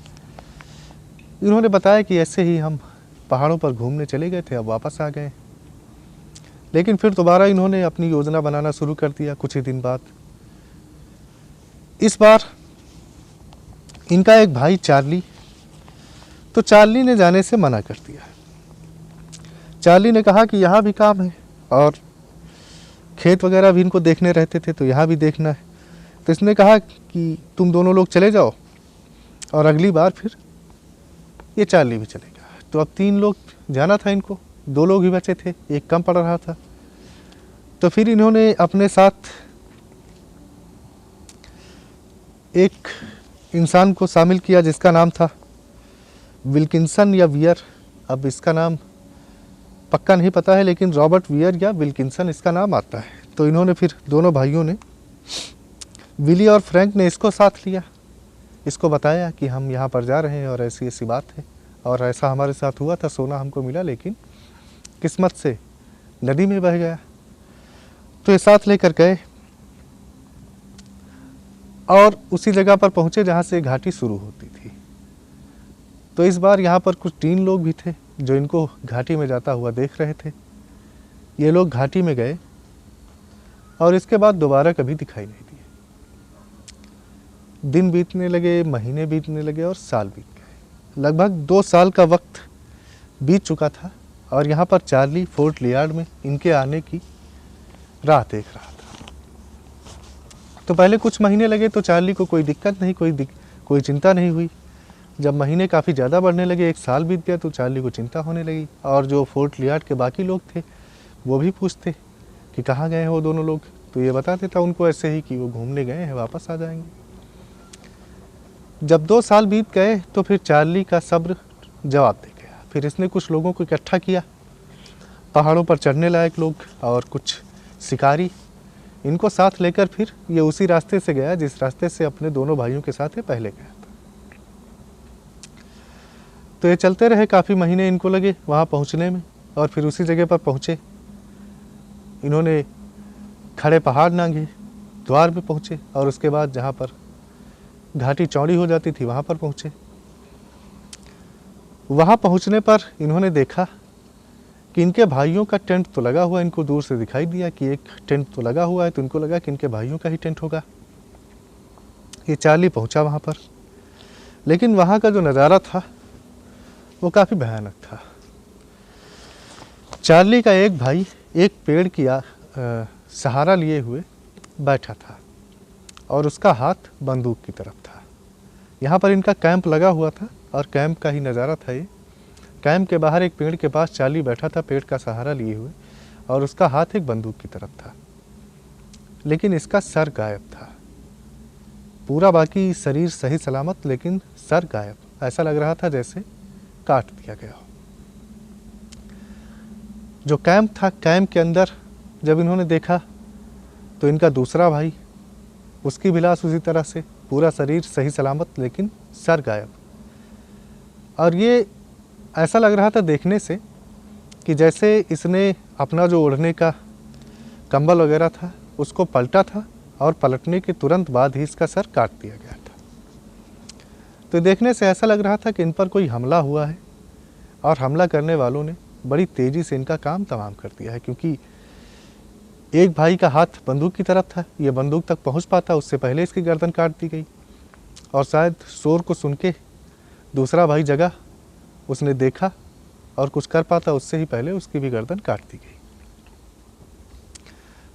इन्होंने बताया कि ऐसे ही हम पहाड़ों पर घूमने चले गए थे, अब वापस आ गए। लेकिन फिर दोबारा इन्होंने अपनी योजना बनाना शुरू कर दिया कुछ ही दिन बाद। इस बार इनका एक भाई चार्ली, तो चार्ली ने जाने से मना कर दिया। चार्ली ने कहा कि यहाँ भी काम है और खेत वगैरह भी इनको देखने रहते थे, तो यहाँ भी देखना है। तो इसने कहा कि तुम दोनों लोग चले जाओ, और अगली बार फिर ये चार्ली भी चलेगा। तो अब 3 लोग जाना था इनको, 2 लोग ही बचे थे, एक कम पड़ रहा था। तो फिर इन्होंने अपने साथ एक इंसान को शामिल किया जिसका नाम था विल्किंसन या वियर। अब इसका नाम पक्का नहीं पता है, लेकिन रॉबर्ट वियर या विल्किंसन इसका नाम आता है। तो इन्होंने फिर, दोनों भाइयों ने, विली और फ्रैंक ने इसको साथ लिया। इसको बताया कि हम यहाँ पर जा रहे हैं और ऐसी ऐसी बात है, और ऐसा हमारे साथ हुआ था, सोना हमको मिला, लेकिन किस्मत से नदी में बह गया। तो ये साथ लेकर गए और उसी जगह पर पहुँचे जहाँ से घाटी शुरू होती थी। तो इस बार यहाँ पर कुछ 3 लोग भी थे जो इनको घाटी में जाता हुआ देख रहे थे। ये लोग घाटी में गए और इसके बाद दोबारा कभी दिखाई नहीं दिए। दिन बीतने लगे, महीने बीतने लगे और साल बीत गए। लगभग 2 साल का वक्त बीत चुका था और यहाँ पर चार्ली फोर्ट लियार्ड में इनके आने की राह देख रहा था। तो पहले कुछ महीने लगे तो चार्ली को कोई दिक्कत नहीं, कोई चिंता नहीं हुई। जब महीने काफ़ी ज़्यादा बढ़ने लगे, 1 साल बीत गया, तो चार्ली को चिंता होने लगी। और जो फोर्ट लियार्ड के बाकी लोग थे वो भी पूछते कि कहाँ गए हैं वो दोनों लोग। तो ये बता देता उनको ऐसे ही कि वो घूमने गए हैं, वापस आ जाएंगे। जब 2 साल बीत गए तो फिर चार्ली का सब्र जवाब दे गया। फिर इसने कुछ लोगों को इकट्ठा किया, पहाड़ों पर चढ़ने लायक लोग और कुछ शिकारी, इनको साथ लेकर फिर ये उसी रास्ते से गया जिस रास्ते से अपने दोनों भाइयों के साथ ये पहले गया था। तो ये चलते रहे, काफ़ी महीने इनको लगे वहाँ पहुँचने में, और फिर उसी जगह पर पहुँचे। इन्होंने खड़े पहाड़ नांगे, द्वार पे पहुँचे, और उसके बाद जहाँ पर घाटी चौड़ी हो जाती थी वहाँ पर पहुँचे। वहाँ पहुँचने पर इन्होंने देखा कि इनके भाइयों का टेंट तो लगा हुआ, इनको दूर से दिखाई दिया कि एक टेंट तो लगा हुआ है, तो इनको लगा कि इनके भाइयों का ही टेंट होगा। ये चार्ली पहुँचा वहाँ पर, लेकिन वहाँ का जो नज़ारा था वो काफ़ी भयानक था। चार्ली का एक भाई एक पेड़ की सहारा लिए हुए बैठा था और उसका हाथ बंदूक की तरफ था। यहाँ पर इनका कैंप लगा हुआ था और कैंप का ही नज़ारा था ये। कैंप के बाहर एक पेड़ के पास चार्ली बैठा था, पेड़ का सहारा लिए हुए, और उसका हाथ एक बंदूक की तरफ था, लेकिन इसका सर गायब था। पूरा बाकी शरीर सही सलामत, लेकिन सर गायब। ऐसा लग रहा था जैसे काट दिया गया हो। जो कैंप था, कैंप के अंदर जब इन्होंने देखा तो इनका दूसरा भाई, उसकी भी लाश उसी तरह से, पूरा शरीर सही सलामत लेकिन सर गायब। और ये ऐसा लग रहा था देखने से कि जैसे इसने अपना जो ओढ़ने का कंबल वगैरह था उसको पलटा था और पलटने के तुरंत बाद ही इसका सर काट दिया गया था। तो देखने से ऐसा लग रहा था कि इन पर कोई हमला हुआ है और हमला करने वालों ने बड़ी तेज़ी से इनका काम तमाम कर दिया है, क्योंकि एक भाई का हाथ बंदूक की तरफ था, ये बंदूक तक पहुंच पाता उससे पहले इसकी गर्दन काट दी गई। और शायद शोर को सुन के दूसरा भाई जगा, उसने देखा और कुछ कर पाता उससे ही पहले उसकी भी गर्दन काट दी गई।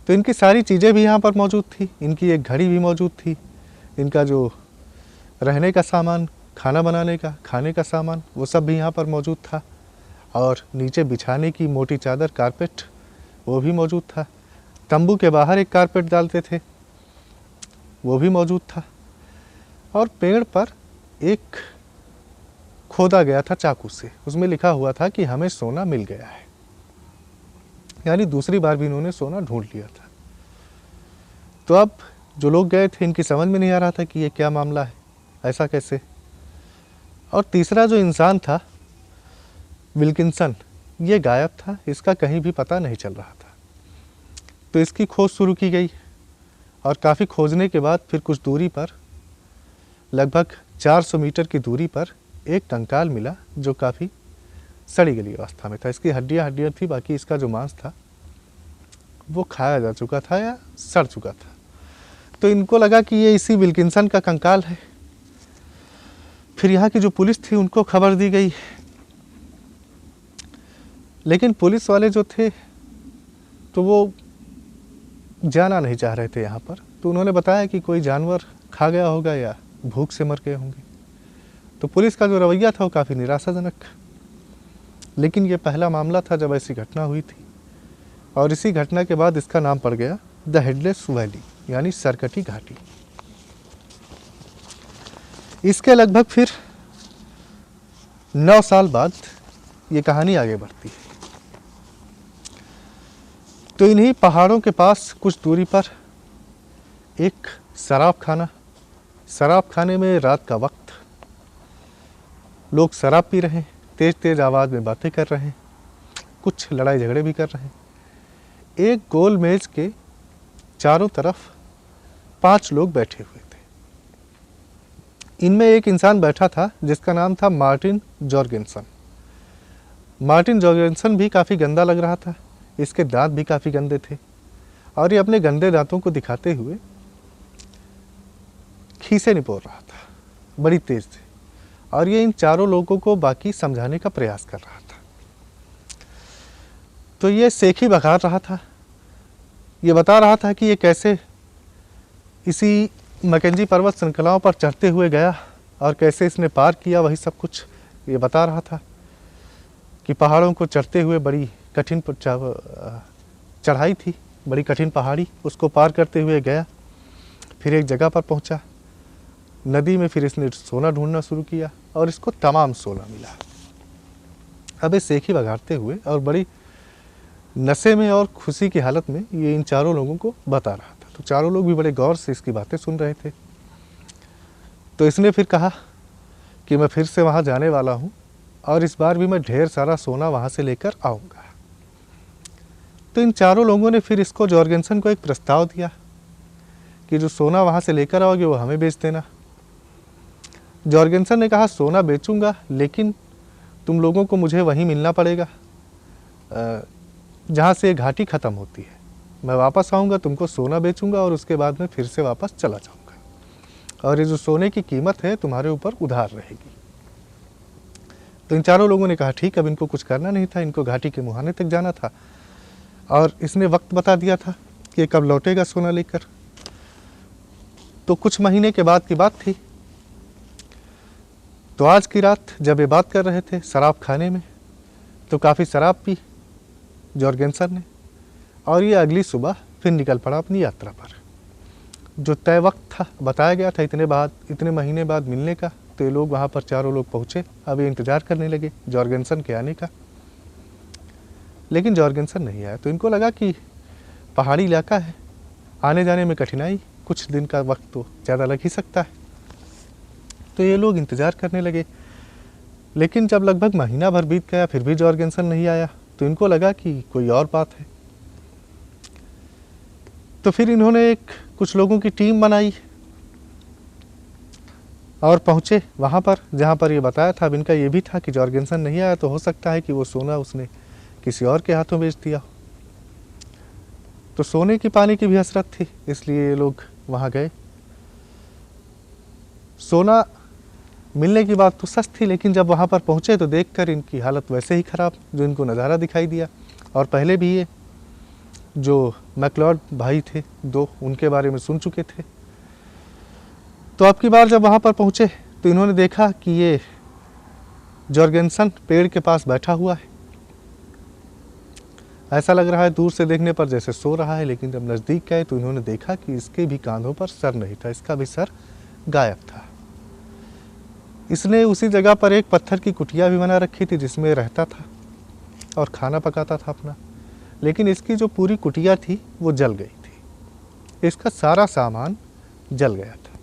तो इनकी सारी चीज़ें भी यहाँ पर मौजूद थी, इनकी एक घड़ी भी मौजूद थी, इनका जो रहने का सामान, खाना बनाने का, खाने का सामान, वो सब भी यहाँ पर मौजूद था। और नीचे बिछाने की मोटी चादर, कारपेट, वो भी मौजूद था। तंबू के बाहर एक कारपेट डालते थे, वो भी मौजूद था। और पेड़ पर एक खोदा गया था चाकू से, उसमें लिखा हुआ था कि हमें सोना मिल गया है, यानी दूसरी बार भी इन्होंने सोना ढूंढ लिया था। तो अब जो लोग गए थे इनकी समझ में नहीं आ रहा था कि ये क्या मामला है, ऐसा कैसे। और तीसरा जो इंसान था विल्किंसन, ये गायब था, इसका कहीं भी पता नहीं चल रहा था। तो इसकी खोज शुरू की गई और काफ़ी खोजने के बाद फिर कुछ दूरी पर, लगभग 400 मीटर की दूरी पर एक कंकाल मिला जो काफ़ी सड़ी गली अवस्था में था। इसकी हड्डियाँ थी, बाकी इसका जो मांस था वो खाया जा चुका था या सड़ चुका था। तो इनको लगा कि ये इसी विल्किंसन का कंकाल है। फिर यहाँ की जो पुलिस थी उनको खबर दी गई, लेकिन पुलिस वाले जो थे तो वो जाना नहीं चाह रहे थे यहाँ पर। तो उन्होंने बताया कि कोई जानवर खा गया होगा या भूख से मर गए होंगे। तो पुलिस का जो रवैया था वो काफ़ी निराशाजनक। लेकिन ये पहला मामला था जब ऐसी घटना हुई थी, और इसी घटना के बाद इसका नाम पड़ गया द हेडलेस वैली, यानी सरकटी घाटी। इसके लगभग फिर 9 साल बाद ये कहानी आगे बढ़ती है। तो इन्हीं पहाड़ों के पास कुछ दूरी पर एक शराब खाने में रात का वक्त लोग शराब पी रहे हैं, तेज तेज आवाज़ में बातें कर रहे हैं, कुछ लड़ाई झगड़े भी कर रहे हैं। एक गोल मेज के चारों तरफ 5 लोग बैठे हुए थे। इनमें एक इंसान बैठा था जिसका नाम था मार्टिन जॉर्गेनसन। मार्टिन जॉर्गेनसन भी काफ़ी गंदा लग रहा था, इसके दांत भी काफ़ी गंदे थे और ये अपने गंदे दांतों को दिखाते हुए खीसे निपोड़ रहा था, बड़ी तेज थे। और ये इन चारों लोगों को बाकी समझाने का प्रयास कर रहा था। तो ये सेखी बघार रहा था, ये बता रहा था कि ये कैसे इसी मैकेंजी पर्वत श्रृंखलाओं पर चढ़ते हुए गया और कैसे इसने पार किया, वही सब कुछ ये बता रहा था कि पहाड़ों को चढ़ते हुए बड़ी कठिन चढ़ाई थी, बड़ी कठिन पहाड़ी, उसको पार करते हुए गया। फिर एक जगह पर पहुंचा, नदी में फिर इसने सोना ढूंढना शुरू किया और इसको तमाम सोना मिला। अब ये सेखी बघारते हुए और बड़ी नशे में और खुशी की हालत में ये इन चारों लोगों को बता रहा था। तो चारों लोग भी बड़े गौर से इसकी बातें सुन रहे थे। तो इसने फिर कहा कि मैं फिर से वहाँ जाने वाला हूँ और इस बार भी मैं ढेर सारा सोना वहाँ से लेकर आऊँगा। तो इन चारों लोगों ने फिर इसको, जॉर्गेनसन को, एक प्रस्ताव दिया कि जो सोना वहाँ से लेकर आओगे वो हमें बेच देना। जॉर्गेनसन ने कहा सोना बेचूंगा, लेकिन तुम लोगों को मुझे वहीं मिलना पड़ेगा जहाँ से ये घाटी ख़त्म होती है। मैं वापस आऊँगा, तुमको सोना बेचूंगा और उसके बाद में फिर से वापस चला जाऊँगा, और ये जो सोने की कीमत है तुम्हारे ऊपर उधार रहेगी। तो इन चारों लोगों ने कहा ठीक। अब इनको कुछ करना नहीं था, इनको घाटी के मुहाने तक जाना था और इसने वक्त बता दिया था कि कब लौटेगा सोना लेकर। तो कुछ महीने के बाद की बात थी। तो आज की रात जब ये बात कर रहे थे शराब खाने में, तो काफ़ी शराब पी जॉर्गेनसन ने और ये अगली सुबह फिर निकल पड़ा अपनी यात्रा पर। जो तय वक्त था, बताया गया था इतने महीने बाद मिलने का, तो ये लोग वहाँ पर चारों लोग पहुँचे। अब ये इंतज़ार करने लगे जॉर्गेनसन के आने का, लेकिन जॉर्गेनसन नहीं आया। तो इनको लगा कि पहाड़ी इलाका है, आने जाने में कठिनाई, कुछ दिन का वक्त तो ज़्यादा लग ही सकता है। तो ये लोग इंतज़ार करने लगे, लेकिन जब लगभग महीना भर बीत गया फिर भी जॉर्गेंसन नहीं आया, तो इनको लगा कि कोई और बात है। तो फिर इन्होंने कुछ लोगों की टीम बनाई और पहुँचे वहाँ पर जहाँ पर ये बताया था। अब इनका ये भी था कि जॉर्गेंसन नहीं आया तो हो सकता है कि वो सोना उसने किसी और के हाथों बेच दिया। तो सोने की पानी की भी हसरत थी, इसलिए ये लोग वहाँ गए। सोना मिलने की बात तो सच थी, लेकिन जब वहाँ पर पहुँचे तो देखकर इनकी हालत वैसे ही ख़राब जो इनको नज़ारा दिखाई दिया। और पहले भी ये जो मैक्लॉड भाई थे दो, उनके बारे में सुन चुके थे। तो अब की बार जब वहाँ पर पहुँचे तो इन्होंने देखा कि ये जॉर्गेंसन पेड़ के पास बैठा हुआ है। ऐसा लग रहा है दूर से देखने पर जैसे सो रहा है, लेकिन जब नज़दीक गए तो इन्होंने देखा कि इसके भी कांधों पर सर नहीं था, इसका भी सर गायब था। इसने उसी जगह पर एक पत्थर की कुटिया भी बना रखी थी जिसमें रहता था और खाना पकाता था अपना, लेकिन इसकी जो पूरी कुटिया थी वो जल गई थी। इसका सारा सामान जल गया था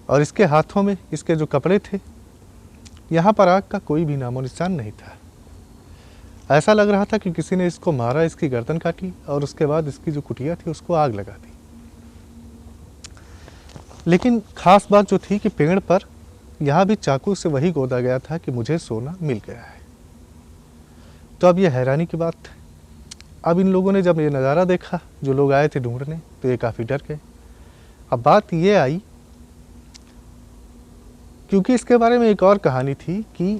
और इसके हाथों में इसके जो कपड़े थे, यहाँ पर आग का कोई भी नामो निशान नहीं था। ऐसा लग रहा था कि किसी ने इसको मारा, इसकी गर्दन काटी और उसके बाद इसकी जो कुटिया थी उसको आग लगा दी। लेकिन खास बात जो थी कि पेड़ पर यहाँ भी चाकू से वही गोदा गया था कि मुझे सोना मिल गया है। तो अब ये हैरानी की बात है। अब इन लोगों ने जब ये नज़ारा देखा, जो लोग आए थे ढूंढने, तो ये काफ़ी डर गए। अब बात ये आई क्योंकि इसके बारे में एक और कहानी थी कि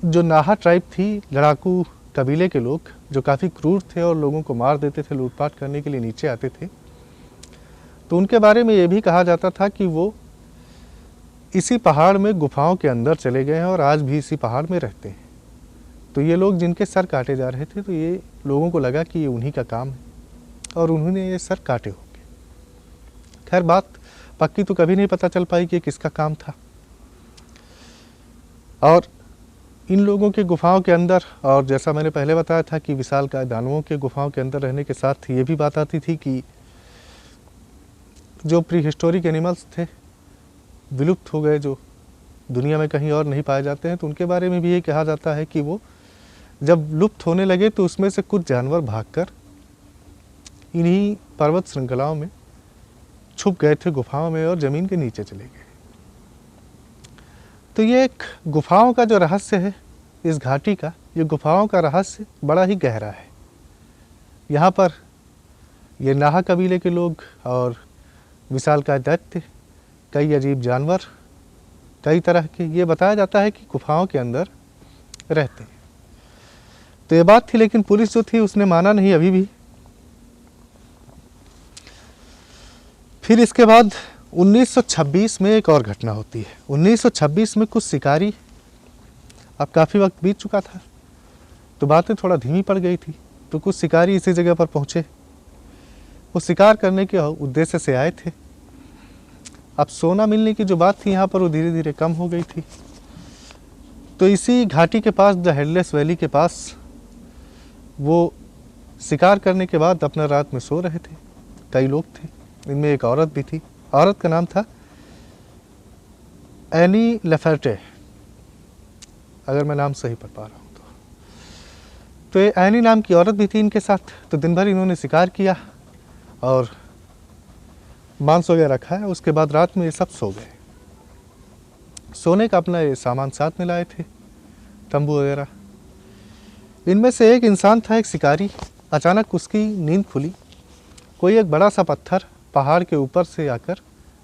जो नाहा ट्राइब थी, लड़ाकू कबीले के लोग जो काफ़ी क्रूर थे और लोगों को मार देते थे, लूटपाट करने के लिए नीचे आते थे, तो उनके बारे में ये भी कहा जाता था कि वो इसी पहाड़ में गुफाओं के अंदर चले गए हैं और आज भी इसी पहाड़ में रहते हैं। तो ये लोग जिनके सर काटे जा रहे थे, तो ये लोगों को लगा कि ये उन्हीं का काम है और उन्होंने ये सर काटे होंगे। खैर बात पक्की तो कभी नहीं पता चल पाई कि किसका काम था। और इन लोगों के गुफाओं के अंदर, और जैसा मैंने पहले बताया था कि विशालकाय दानवों के गुफाओं के अंदर रहने के साथ ये भी बात आती थी कि जो प्री हिस्टोरिक एनिमल्स थे, विलुप्त हो गए, जो दुनिया में कहीं और नहीं पाए जाते हैं, तो उनके बारे में भी ये कहा जाता है कि वो जब लुप्त होने लगे तो उसमें से कुछ जानवर भागकर इन्हीं पर्वत श्रृंखलाओं में छुप गए थे गुफाओं में और ज़मीन के नीचे चले गए। तो ये एक गुफाओं का जो रहस्य है इस घाटी का, ये गुफाओं का रहस्य बड़ा ही गहरा है। यहाँ पर ये नाहा कबीले के लोग और विशालकाय दैत्य, कई अजीब जानवर, कई तरह के, ये बताया जाता है कि गुफाओं के अंदर रहते हैं। तो ये बात थी, लेकिन पुलिस जो थी उसने माना नहीं अभी भी। फिर इसके बाद 1926 में एक और घटना होती है। 1926 में कुछ शिकारी, अब काफ़ी वक्त बीत चुका था तो बातें थोड़ा धीमी पड़ गई थी, तो कुछ शिकारी इसी जगह पर पहुँचे। वो शिकार करने के उद्देश्य से आए थे। अब सोना मिलने की जो बात थी यहाँ पर वो धीरे धीरे कम हो गई थी। तो इसी घाटी के पास, द हेडलेस वैली के पास, वो शिकार करने के बाद अपना रात में सो रहे थे। कई लोग थे, इनमें एक औरत भी थी। औरत का नाम था एनी लेफर्टे, अगर मैं नाम सही पढ़ पा रहा हूँ तो ये एनी नाम की औरत भी थी इनके साथ। तो दिन भर इन्होंने शिकार किया और मांस वगैरह खाया। उसके बाद रात में ये सब सो गए। सोने का अपना ये सामान साथ में लाए थे, तंबू वगैरह। इनमें से एक इंसान था, एक शिकारी। अचानक उसकी नींद खुली। कोई एक बड़ा सा पत्थर पहाड़ के ऊपर से आकर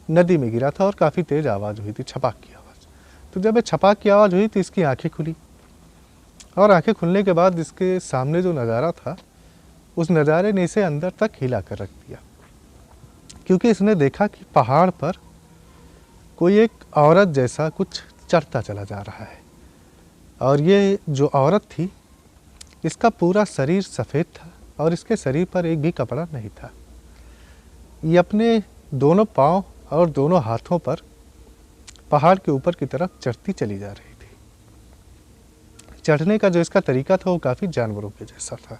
नदी में गिरा था और काफ़ी तेज़ आवाज़ हुई थी, छपाक की आवाज़। तो जब ये छपाक की आवाज़ हुई तो इसकी आंखें खुली और आंखें खुलने के बाद इसके सामने जो नज़ारा था, उस नज़ारे ने इसे अंदर तक हिला कर रख दिया, क्योंकि इसने देखा कि पहाड़ पर कोई एक औरत जैसा कुछ चढ़ता चला जा रहा है। और ये जो औरत थी, इसका पूरा शरीर सफ़ेद था और इसके शरीर पर एक भी कपड़ा नहीं था। ये अपने दोनों पाँव और दोनों हाथों पर पहाड़ के ऊपर की तरफ चढ़ती चली जा रही थी। चढ़ने का जो इसका तरीका था वो काफ़ी जानवरों के जैसा था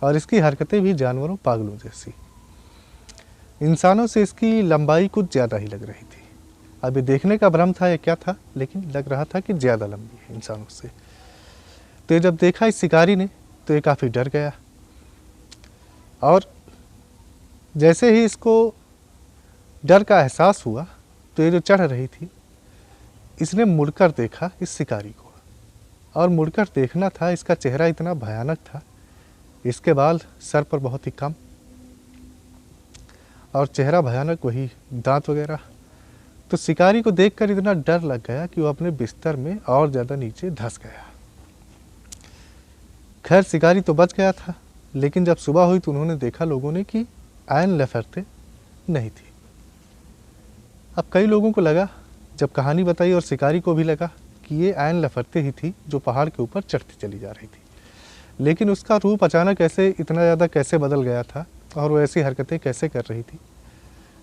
और इसकी हरकतें भी जानवरों, पागलों जैसी। इंसानों से इसकी लंबाई कुछ ज़्यादा ही लग रही थी। अभी देखने का भ्रम था या क्या था, लेकिन लग रहा था कि ज़्यादा लंबी है इंसानों से। तो ये जब देखा इस शिकारी ने तो ये काफ़ी डर गया, और जैसे ही इसको डर का एहसास हुआ तो ये जो चढ़ रही थी इसने मुड़कर देखा इस शिकारी को, और मुड़कर देखना था, इसका चेहरा इतना भयानक था, इसके बाल सर पर बहुत ही कम और चेहरा भयानक, वही दांत वगैरह। तो शिकारी को देखकर इतना डर लग गया कि वो अपने बिस्तर में और ज़्यादा नीचे धंस गया। खैर शिकारी तो बच गया था, लेकिन जब सुबह हुई तो उन्होंने देखा लोगों ने कि एन लफर्ते नहीं थी। अब कई लोगों को लगा, जब कहानी बताई और शिकारी को भी लगा कि ये एन लफर्ते ही थी जो पहाड़ के ऊपर चढ़ती चली जा रही थी, लेकिन उसका रूप अचानक ऐसे इतना ज़्यादा कैसे बदल गया था और वो ऐसी हरकतें कैसे कर रही थी,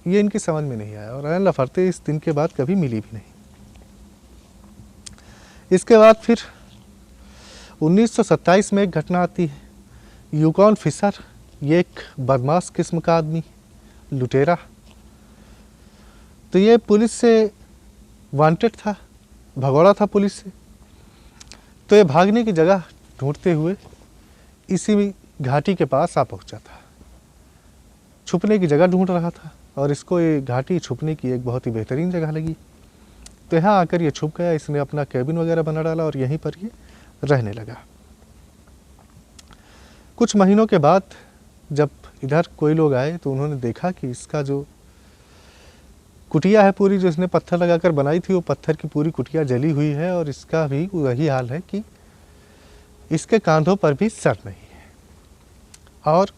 ये इनकी समझ में नहीं आया। और एन लफर्ते इस दिन के बाद कभी मिली भी नहीं। इसके बाद फिर 1927 में एक घटना आती है। यूकॉन फिशर, ये एक बदमाश किस्म का आदमी, लुटेरा, तो ये पुलिस से वांटेड था, भगौड़ा था पुलिस से। तो ये भागने की जगह ढूंढते हुए इसी घाटी के पास आ पहुंचा था, छुपने की जगह ढूंढ रहा था, और इसको ये घाटी छुपने की एक बहुत ही बेहतरीन जगह लगी। तो यहाँ आकर ये छुप गया, इसने अपना कैबिन वगैरह बना डाला और यहीं पर ये रहने लगा। कुछ महीनों के बाद जब इधर कोई लोग आए तो उन्होंने देखा कि इसका जो कुटिया है पूरी, जो इसने पत्थर लगाकर बनाई थी, वो पत्थर की पूरी कुटिया जली हुई है, और इसका भी वही हाल है कि इसके कांधों पर भी सर नहीं है। और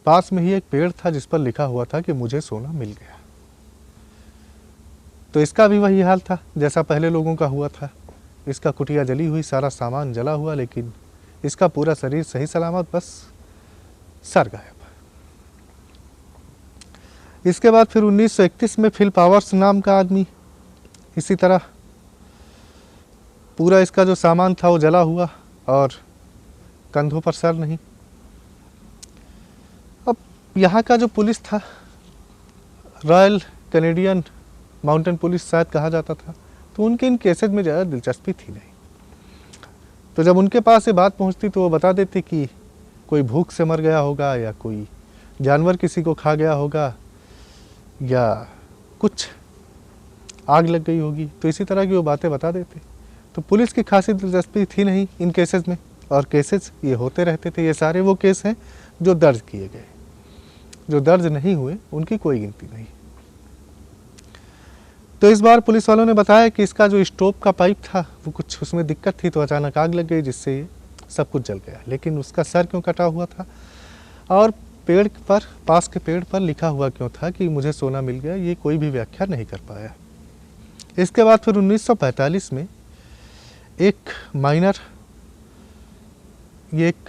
पास में ही एक पेड़ था जिस पर लिखा हुआ था कि मुझे सोना मिल गया। तो इसका भी वही हाल था जैसा पहले लोगों का हुआ था। इसका कुटिया जली हुई, सारा सामान जला हुआ, लेकिन इसका पूरा शरीर सही सलामत, बस सर गायब। इसके बाद फिर 1931 में फिल पावर्स नाम का आदमी, इसी तरह पूरा इसका जो सामान था वो जला हुआ और कंधों पर सर नहीं। अब यहाँ का जो पुलिस था, रॉयल कैनेडियन माउंटेन पुलिस शायद कहा जाता था, तो उनके इन केसेस में ज़्यादा दिलचस्पी थी नहीं। तो जब उनके पास ये बात पहुँचती तो वो बता देते कि कोई भूख से मर गया होगा, या कोई जानवर किसी को खा गया होगा, या कुछ आग लग गई होगी। तो इसी तरह की वो बातें बता देते। तो पुलिस की खासी दिलचस्पी थी नहीं इन केसेस में, और केसेस ये होते रहते थे। ये सारे वो केस हैं जो दर्ज किए गए, जो दर्ज नहीं हुए उनकी कोई गिनती नहीं। तो इस बार पुलिस वालों ने बताया कि इसका जो स्टोव का पाइप था वो कुछ उसमें दिक्कत थी, तो अचानक आग लग गई जिससे ये सब कुछ जल गया। लेकिन उसका सर क्यों कटा हुआ था और पेड़ पर, पास के पेड़ पर लिखा हुआ क्यों था कि मुझे सोना मिल गया, ये कोई भी व्याख्या नहीं कर पाया। इसके बाद फिर 1945 में एक माइनर, ये एक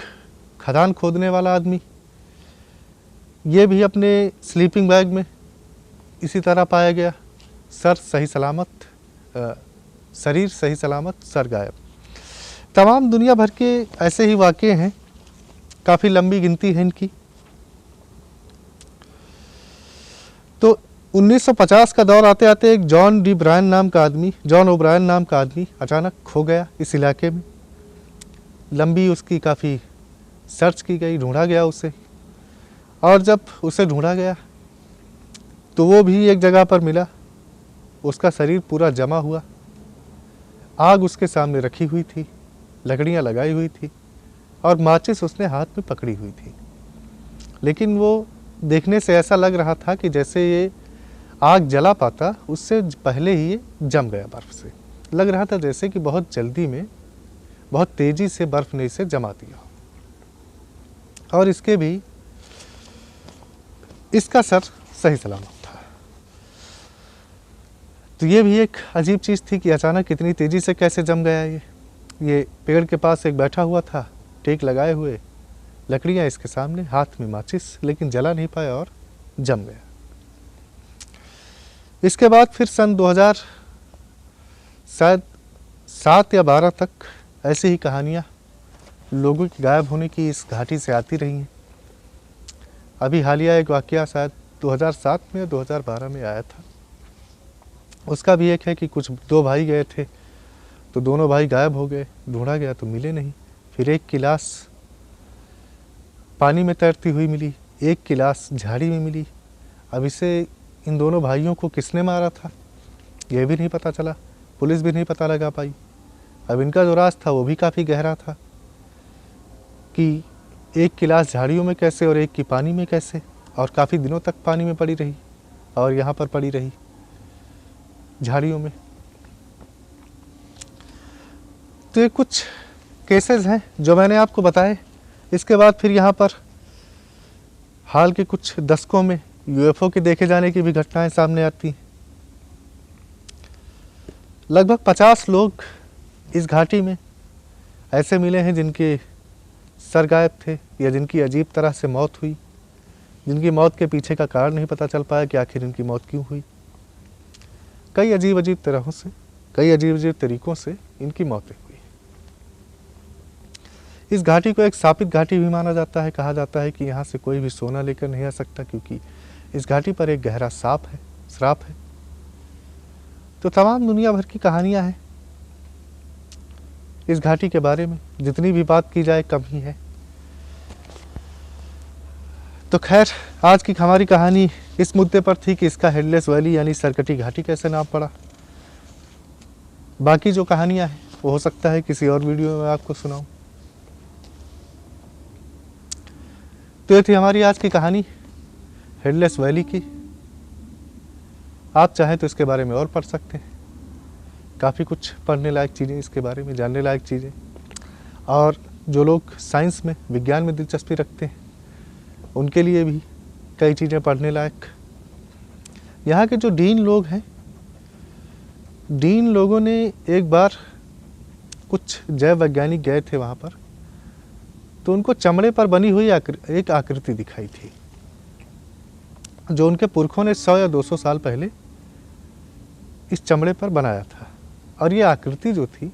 खदान खोदने वाला आदमी, ये भी अपने स्लीपिंग बैग में इसी तरह पाया गया, सर सही सलामत, शरीर सही सलामत, सर गायब। तमाम दुनिया भर के ऐसे ही वाक़े हैं, काफ़ी लंबी गिनती है इनकी। तो 1950 का दौर आते आते एक जॉन ओब्रायन नाम का आदमी अचानक खो गया इस इलाके में। लंबी उसकी काफ़ी सर्च की गई, ढूंढा गया उसे, और जब उसे ढूंढा गया तो वो भी एक जगह पर मिला। उसका शरीर पूरा जमा हुआ, आग उसके सामने रखी हुई थी, लकड़ियाँ लगाई हुई थी, और माचिस उसने हाथ में पकड़ी हुई थी। लेकिन वो देखने से ऐसा लग रहा था कि जैसे ये आग जला पाता उससे पहले ही ये जम गया बर्फ़ से। लग रहा था जैसे कि बहुत जल्दी में, बहुत तेज़ी से बर्फ़ ने इसे जमा दिया। और इसके भी, इसका सर सही सलामत था। तो ये भी एक अजीब चीज़ थी कि अचानक इतनी तेज़ी से कैसे जम गया ये पेड़ के पास एक बैठा हुआ था, टेक लगाए हुए, लकड़ियाँ इसके सामने, हाथ में माचिस, लेकिन जला नहीं पाया और जम गया। इसके बाद फिर सन 2000 शायद 7 या 12 तक ऐसी ही कहानियाँ लोगों की गायब होने की इस घाटी से आती रही हैं। अभी हालिया एक वाक़या शायद 2007 में या 2012 में आया था। उसका भी एक है कि कुछ 2 भाई गए थे तो दोनों भाई गायब हो गए, ढूंढा गया तो मिले नहीं। फिर एक की लाश पानी में तैरती हुई मिली, एक की लाश झाड़ी में मिली। अब इसे इन दोनों भाइयों को किसने मारा था ये भी नहीं पता चला, पुलिस भी नहीं पता लगा पाई। अब इनका जो राज था वो भी काफ़ी गहरा था कि एक की लाश झाड़ियों में कैसे और एक की पानी में कैसे, और काफ़ी दिनों तक पानी में पड़ी रही और यहाँ पर पड़ी रही झाड़ियों में। तो ये कुछ केसेस हैं जो मैंने आपको बताए। इसके बाद फिर यहाँ पर हाल के कुछ दशकों में यूएफओ के देखे जाने की भी घटनाएं सामने आती हैं। लगभग 50 लोग इस घाटी में ऐसे मिले हैं जिनके सर गायब थे या जिनकी अजीब तरह से मौत हुई, जिनकी मौत के पीछे का कारण नहीं पता चल पाया कि आखिर इनकी मौत क्यों हुई। कई अजीब अजीब तरहों से, कई अजीब अजीब तरीक़ों से इनकी मौतें हुई। इस घाटी को एक शापित घाटी भी माना जाता है। कहा जाता है कि यहाँ से कोई भी सोना लेकर नहीं आ सकता क्योंकि इस घाटी पर एक गहरा श्राप है। तो तमाम दुनिया भर की कहानियाँ हैं इस घाटी के बारे में, जितनी भी बात की जाए कम ही है। तो खैर, आज की हमारी कहानी इस मुद्दे पर थी कि इसका हेडलेस वैली यानी सरकटी घाटी कैसे नाम पड़ा। बाकी जो कहानियाँ हैं वो हो सकता है किसी और वीडियो में आपको सुनाऊं। तो ये थी हमारी आज की कहानी हेडलेस वैली की। आप चाहें तो इसके बारे में और पढ़ सकते हैं, काफ़ी कुछ पढ़ने लायक चीज़ें इसके बारे में, जानने लायक चीज़ें। और जो लोग साइंस में, विज्ञान में दिलचस्पी रखते हैं उनके लिए भी कई चीज़ें पढ़ने लायक। यहाँ के जो डीन लोग हैं, डीन लोगों ने एक बार, कुछ जैव वैज्ञानिक गए थे वहाँ पर, तो उनको चमड़े पर बनी हुई एक आकृति दिखाई थी जो उनके पुरखों ने 100 या 200 साल पहले इस चमड़े पर बनाया था। और ये आकृति जो थी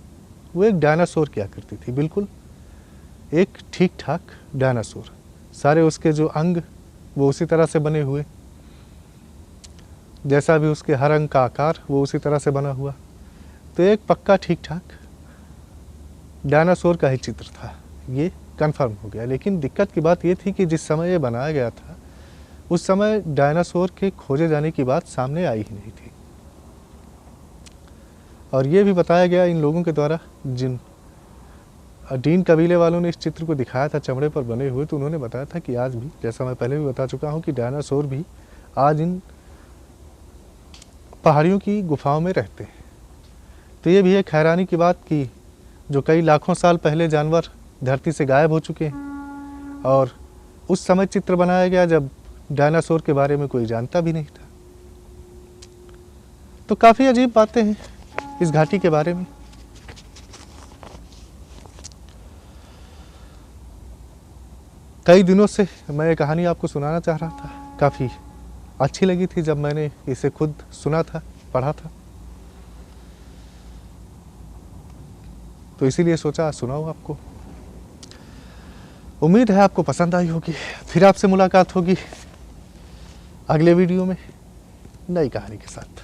वो एक डायनासोर की आकृति थी, बिल्कुल एक ठीक ठाक डायनासोर। सारे उसके जो अंग वो उसी तरह से बने हुए, जैसा भी उसके हर अंग का आकार वो उसी तरह से बना हुआ। तो एक पक्का ठीक ठाक डायनासोर का ही चित्र था, ये कंफर्म हो गया। लेकिन दिक्कत की बात ये थी कि जिस समय ये बनाया गया था उस समय डायनासोर के खोजे जाने की बात सामने आई ही नहीं थी। और ये भी बताया गया इन लोगों के द्वारा, जिन डीन कबीले वालों ने इस चित्र को दिखाया था चमड़े पर बने हुए, तो उन्होंने बताया था कि आज भी, जैसा मैं पहले भी बता चुका हूँ, कि डायनासोर भी आज इन पहाड़ियों की गुफाओं में रहते हैं। तो ये भी एक हैरानी की बात कि जो कई लाखों साल पहले जानवर धरती से गायब हो चुके हैं और उस समय चित्र बनाया गया जब डायनासोर के बारे में कोई जानता भी नहीं था। तो काफ़ी अजीब बातें हैं इस घाटी के बारे में। कई दिनों से मैं ये कहानी आपको सुनाना चाह रहा था, काफ़ी अच्छी लगी थी जब मैंने इसे खुद सुना था, पढ़ा था, तो इसीलिए सोचा सुनाऊं आपको। उम्मीद है आपको पसंद आई होगी। फिर आपसे मुलाकात होगी अगले वीडियो में नई कहानी के साथ।